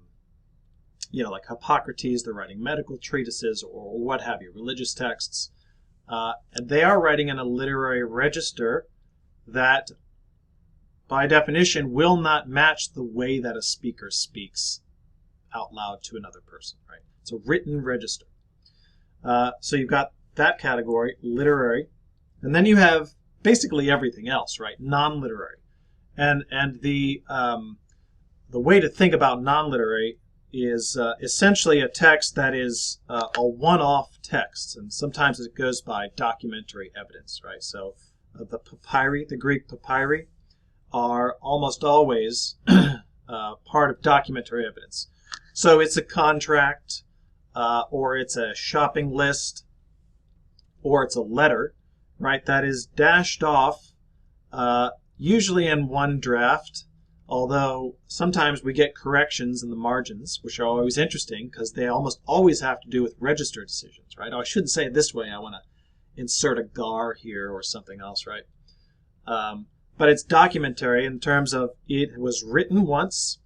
like Hippocrates, they're writing medical treatises or what have you, religious texts. And they are writing in a literary register that, by definition, will not match the way that a speaker speaks out loud to another person, right? It's a written register. So you've got that category, literary, and then you have basically everything else, right? Non-literary. And the way to think about non-literary is essentially a text that is a one-off text, and sometimes it goes by documentary evidence, right? So the papyri, the Greek papyri, are almost always part of documentary evidence. So it's a contract, or it's a shopping list, or it's a letter, right, that is dashed off, usually in one draft, although sometimes we get corrections in the margins, which are always interesting because they almost always have to do with register decisions, right? Oh, I shouldn't say it this way. I want to insert a gar here or something else, right? But it's documentary in terms of it was written once,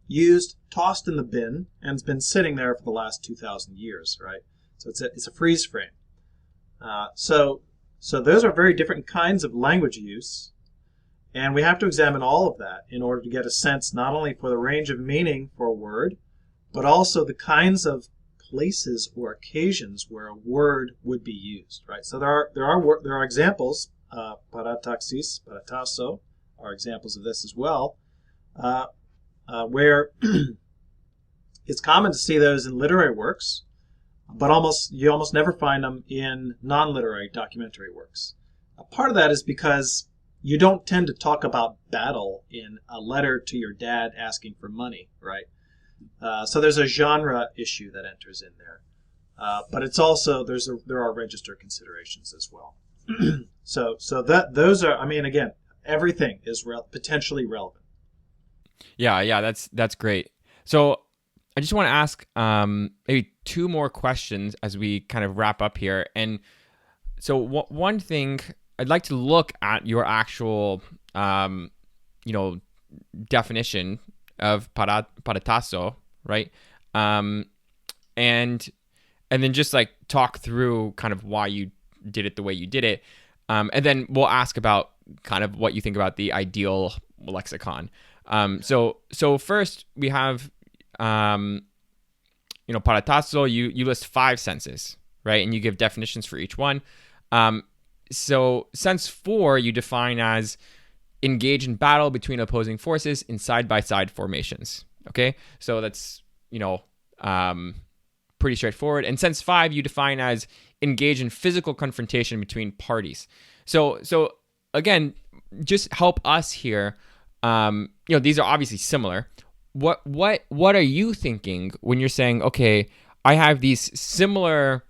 used, tossed in the bin, and it's been sitting there for the last 2,000 years, right? So it's a freeze frame. So those are very different kinds of language use, and we have to examine all of that in order to get a sense not only for the range of meaning for a word, but also the kinds of places or occasions where a word would be used, right? So there are examples. Parataxis, Peritasso are examples of this as well, where it's common to see those in literary works, but you almost never find them in non-literary documentary works. Part of that is because you don't tend to talk about battle in a letter to your dad asking for money, right? So there's a genre issue that enters in there, but it's also there are register considerations as well. So those are, again, everything is potentially relevant. Yeah, that's great. So I just want to ask maybe two more questions as we kind of wrap up here. And so one thing, I'd like to look at your actual, definition of Parataso, right? And then just like talk through kind of why you did it the way you did it. And then we'll ask about kind of what you think about the ideal lexicon. So first we have, Parataso, you list 5 senses, right? And you give definitions for each one. So sense 4, you define as engage in battle between opposing forces in side-by-side formations. Okay. So that's, pretty straightforward. And sense 5, you define as engage in physical confrontation between parties. So again, just help us here. These are obviously similar. What are you thinking when you're saying, okay, I have these similar,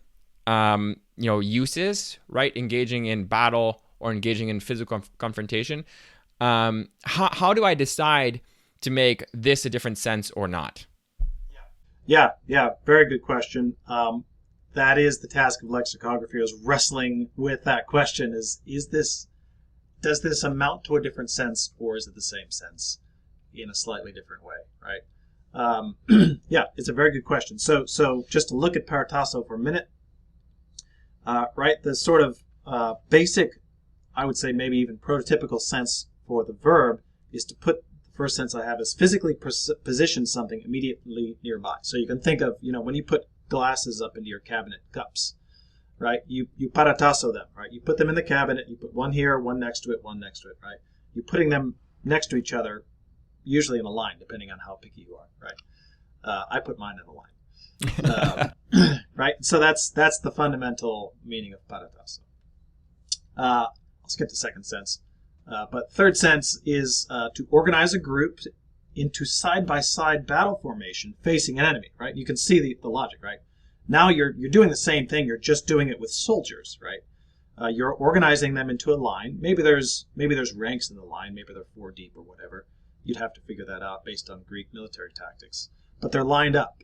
uses, right? Engaging in battle or engaging in physical confrontation. How do I decide to make this a different sense or not? Yeah. Very good question. That is the task of lexicography, is wrestling with that question. Does does this amount to a different sense, or is it the same sense in a slightly different way, right? Yeah, it's a very good question. So just to look at Parataso for a minute, right? The sort of basic, I would say maybe even prototypical sense for the verb is to put the first sense I have is physically position something immediately nearby. So you can think of, when you put glasses up into your cabinet, cups, right? You parataso them, right? You put them in the cabinet, you put one here, one next to it, right? You're putting them next to each other, usually in a line, depending on how picky you are, right? I put mine in a line. Right? So that's the fundamental meaning of parataso. I'll skip the second sense. But third sense is to organize a group into side-by-side battle formation facing an enemy, right? You can see the logic, right? Now you're doing the same thing, you're just doing it with soldiers, right? You're organizing them into a line. Maybe there's ranks in the line, maybe they're 4 deep or whatever. You'd have to figure that out based on Greek military tactics. But they're lined up,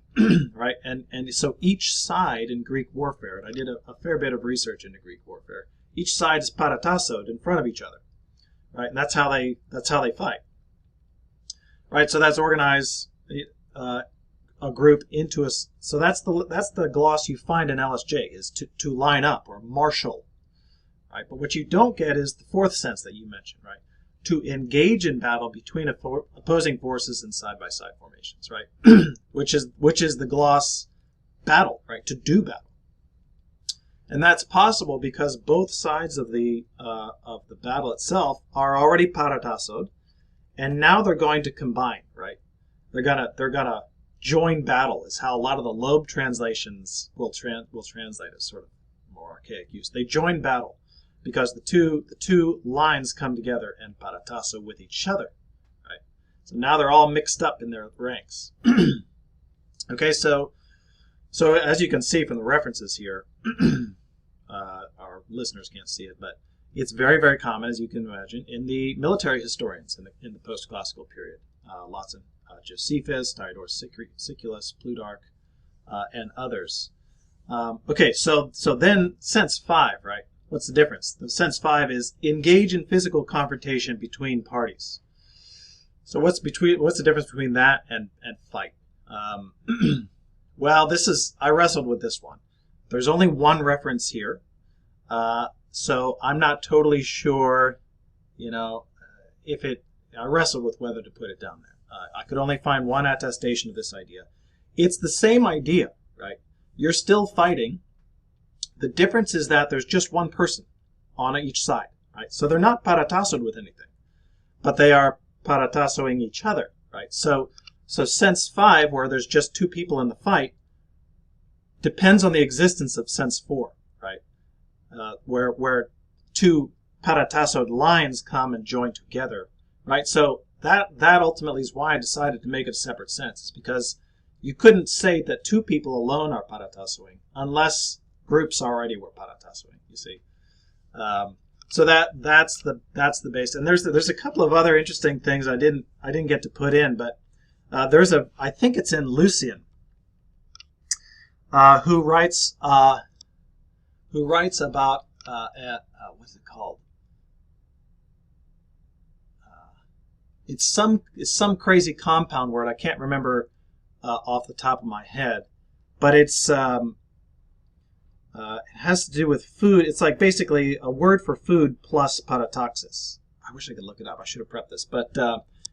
right? And so each side in Greek warfare, and I did a fair bit of research into Greek warfare, each side is paratasoed in front of each other, right? And that's how they fight, right? So that's organize a group into a. So that's the gloss you find in LSJ is to line up or marshal, right? But what you don't get is the fourth sense that you mentioned, right? To engage in battle between opposing forces in side-by-side formations, right? which is the gloss battle, right? To do battle, and that's possible because both sides of the battle itself are already paratasoed, and now they're going to combine, right? They're gonna join battle is how a lot of the Loeb translations will translate as sort of more archaic use. They join battle because the two lines come together and parataso with each other, right? So now they're all mixed up in their ranks. Okay, so as you can see from the references here, our listeners can't see it, but it's very, very common, as you can imagine, in the military historians in the post-classical period. Lots of Josephus, Diodorus Siculus, Plutarch, and others. Okay, so then sense 5, right? What's the difference? The sense 5 is engage in physical confrontation between parties. So what's the difference between that and fight? Well, I wrestled with this one. There's only one reference here, so I'm not totally sure, I wrestled with whether to put it down there. I could only find one attestation of this idea. It's the same idea, right? You're still fighting. The difference is that there's just one person on each side, right? So they're not paratasoed with anything, but they are paratasoing each other, right? So sense 5, where there's just 2 people in the fight, depends on the existence of sense 4, right? Where 2 paratasoed lines come and join together, right? So that ultimately is why I decided to make it a separate sense, is because you couldn't say that 2 people alone are paratasoing unless groups already were paratasoing, you see. So that's the base. And there's a couple of other interesting things I didn't get to put in, but I think it's in Lucian, who writes about what's it called? It's some crazy compound word I can't remember off the top of my head, but it has to do with food. It's like basically a word for food plus parataxis. I wish I could look it up. I should have prepped this, but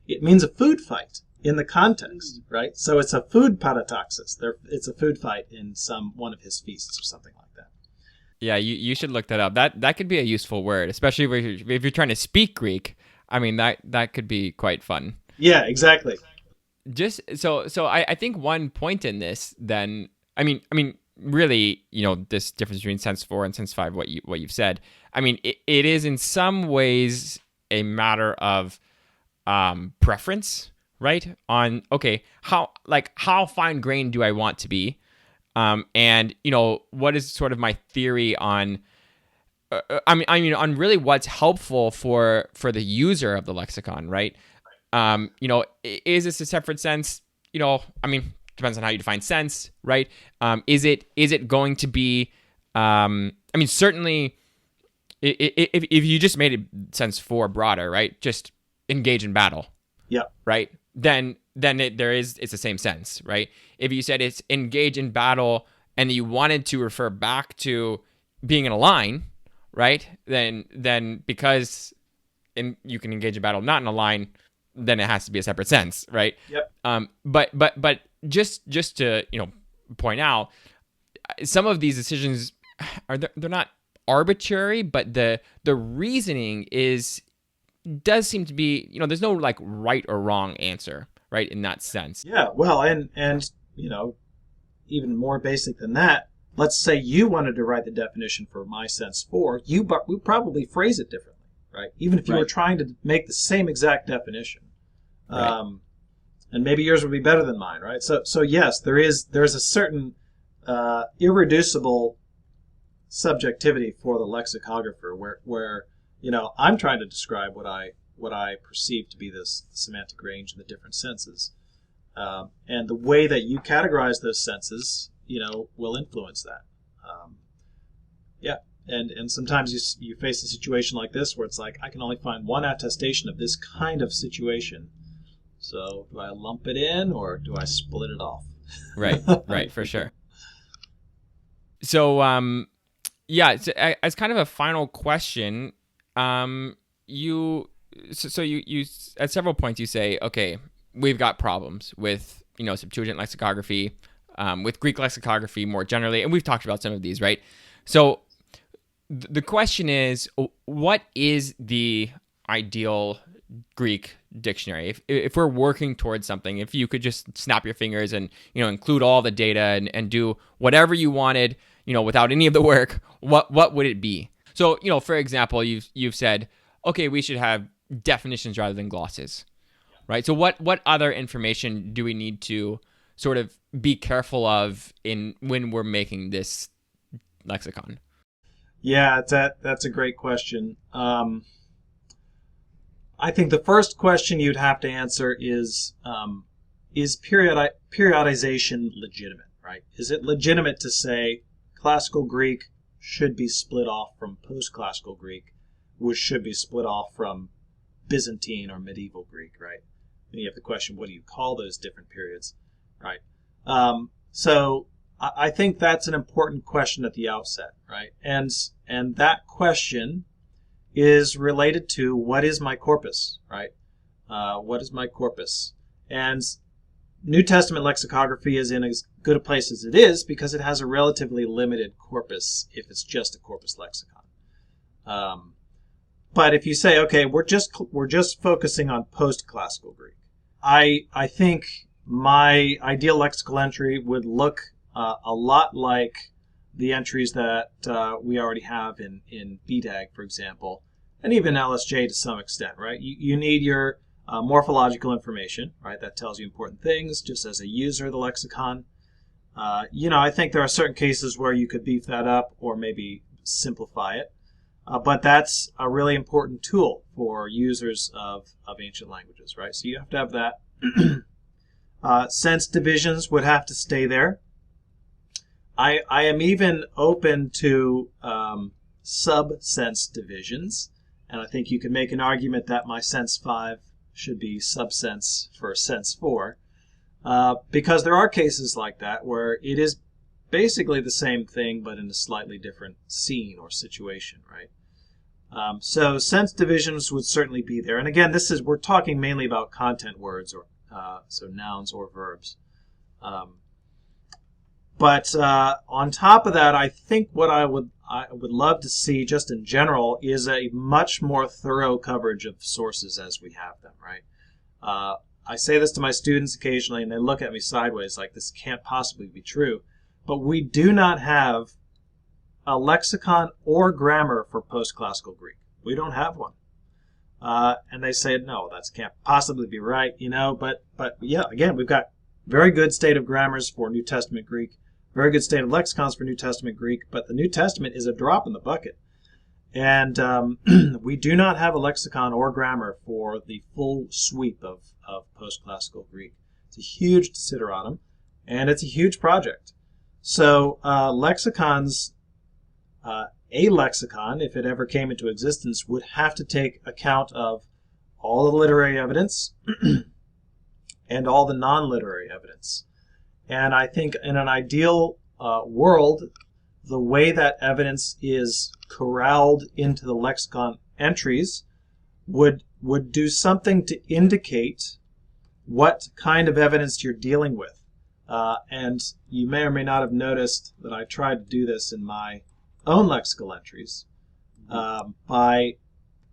it means a food fight in the context, right? So it's a food parataxis. It's a food fight in one of his feasts or something like that. Yeah, you should look that up. That could be a useful word, especially if you're trying to speak Greek. I mean, that could be quite fun. Yeah, exactly. Just so I think one point in this, then, I mean, really, this difference between sense 4 and sense 5, what you've said. I mean, it is in some ways a matter of preference, right? On how fine grained do I want to be, and what is sort of my theory on. On really what's helpful for the user of the lexicon, right? Is this a separate sense? Depends on how you define sense, right? Is it going to be? Certainly, if you just made it sense 4 broader, right? Just engage in battle. Yeah. Right. Then it's the same sense, right? If you said it's engage in battle and you wanted to refer back to being in a line, right? Then because you can engage in battle not in a line, then it has to be a separate sense, right? Yep. But just to point out, some of these decisions they're not arbitrary, but the reasoning does seem to be, there's no like right or wrong answer, right, in that sense. Yeah, well, and even more basic than that, let's say you wanted to write the definition for my sense 4, you would probably phrase it differently, right? Even if you were trying to make the same exact definition. Right. And maybe yours would be better than mine, right? So yes, there's a certain irreducible subjectivity for the lexicographer where I'm trying to describe what I perceive to be this semantic range in the different senses, and the way that you categorize those senses will influence that. And sometimes you face a situation like this where it's like, I can only find one attestation of this kind of situation, so do I lump it in or do I split it off? Right, for sure. So as kind of a final question, you at several points you say, okay, we've got problems with Septuagint lexicography, with Greek lexicography more generally, and we've talked about some of these, right? So the question is, what is the ideal Greek dictionary? If we're working towards something, if you could just snap your fingers and include all the data and do whatever you wanted, without any of the work, what would it be? So, for example, you've said, okay, we should have definitions rather than glosses, right? So what other information do we need to sort of be careful of when we're making this lexicon? Yeah, that's a great question. I think the first question you'd have to answer is periodization legitimate, right? Is it legitimate to say Classical Greek should be split off from Post-Classical Greek, which should be split off from Byzantine or Medieval Greek, right? And you have the question, what do you call those different periods, right? So I think that's an important question at the outset, right? And that question is related to, what is my corpus, right? What is my corpus? And New Testament lexicography is in as good a place as it is because it has a relatively limited corpus if it's just a corpus lexicon. But if you say, okay, we're just focusing on post-classical Greek, I think my ideal lexical entry would look a lot like the entries that we already have in BDAG, for example, and even LSJ to some extent, right? You need your morphological information, right? That tells you important things, just as a user of the lexicon. I think there are certain cases where you could beef that up or maybe simplify it. But that's a really important tool for users of ancient languages, right? So you have to have that. Sense divisions would have to stay there. I am even open to sub-sense divisions, and I think you could make an argument that my sense 5 should be subsense for sense 4, because there are cases like that where it is basically the same thing but in a slightly different scene or situation, right? So sense divisions would certainly be there. And again, we're talking mainly about content words, or so nouns or verbs. But on top of that, I think what I would love to see, just in general, is a much more thorough coverage of sources as we have them, right? I say this to my students occasionally, and they look at me sideways like this can't possibly be true. But we do not have a lexicon or grammar for post-classical Greek. We don't have one. And they say, no, that can't possibly be right, But yeah, again, we've got very good state of grammars for New Testament Greek, very good state of lexicons for New Testament Greek, but the New Testament is a drop in the bucket. And we do not have a lexicon or grammar for the full sweep of post-classical Greek. It's a huge desideratum, and it's a huge project. So lexicons a lexicon, if it ever came into existence, would have to take account of all the literary evidence and all the non-literary evidence. And I think in an ideal world, the way that evidence is corralled into the lexicon entries would do something to indicate what kind of evidence you're dealing with. And you may or may not have noticed that I tried to do this in my own lexical entries by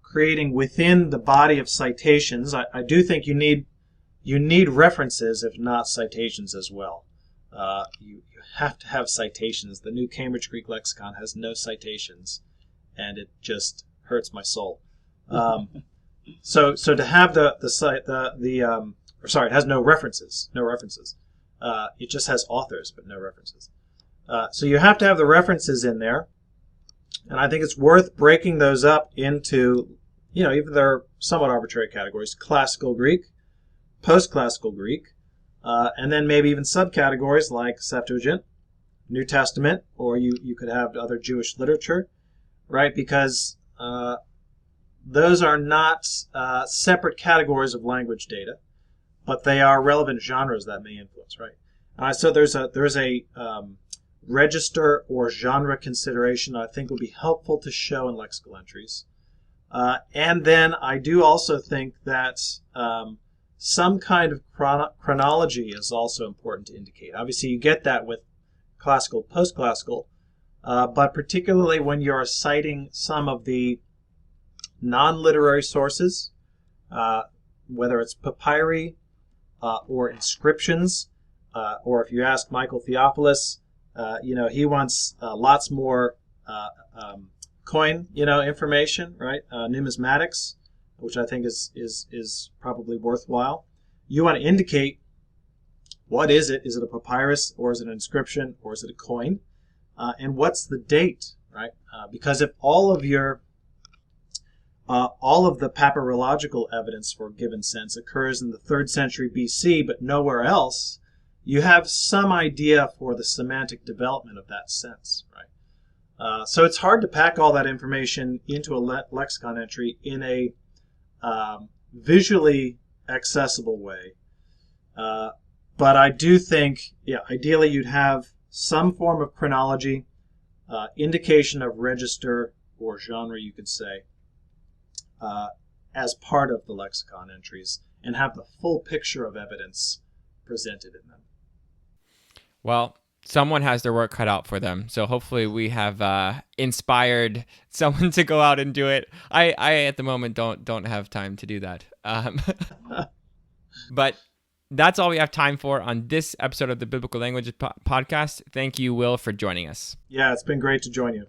creating within the body of citations. I do think you need references, if not citations as well. You have to have citations. The new Cambridge Greek Lexicon has no citations, and it just hurts my soul. So to have it has no references. It just has authors, but no references. So you have to have the references in there, and I think it's worth breaking those up into, even they're somewhat arbitrary categories: classical Greek, postclassical Greek, and then maybe even subcategories like Septuagint, New Testament, or you could have other Jewish literature, right? Because those are not separate categories of language data, but they are relevant genres that may influence, right? So there's a register or genre consideration I think would be helpful to show in lexical entries. And then I do also think that some kind of chronology is also important to indicate. Obviously, you get that with classical, post-classical, but particularly when you're citing some of the non-literary sources, whether it's papyri or inscriptions, or if you ask Michael Theophilus, he wants lots more coin, information, right? Numismatics, which I think is probably worthwhile. You want to indicate, what is it? Is it a papyrus, or is it an inscription, or is it a coin? And what's the date, right? Because if all of the papyrological evidence for a given sense occurs in the 3rd century BC, but nowhere else, you have some idea for the semantic development of that sense, right? So it's hard to pack all that information into a lexicon entry in a visually accessible way. But I do think, ideally you'd have some form of chronology, indication of register or genre, you could say, as part of the lexicon entries, and have the full picture of evidence presented in them. Well, someone has their work cut out for them, so hopefully we have inspired someone to go out and do it. I at the moment don't have time to do that. But that's all we have time for on this episode of the Biblical Languages podcast. Thank you, Will, for joining us. Yeah, it's been great to join you.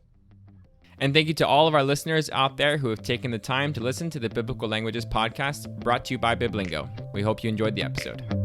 And thank you to all of our listeners out there who have taken the time to listen to the Biblical Languages podcast, brought to you by Biblingo. We hope you enjoyed the episode.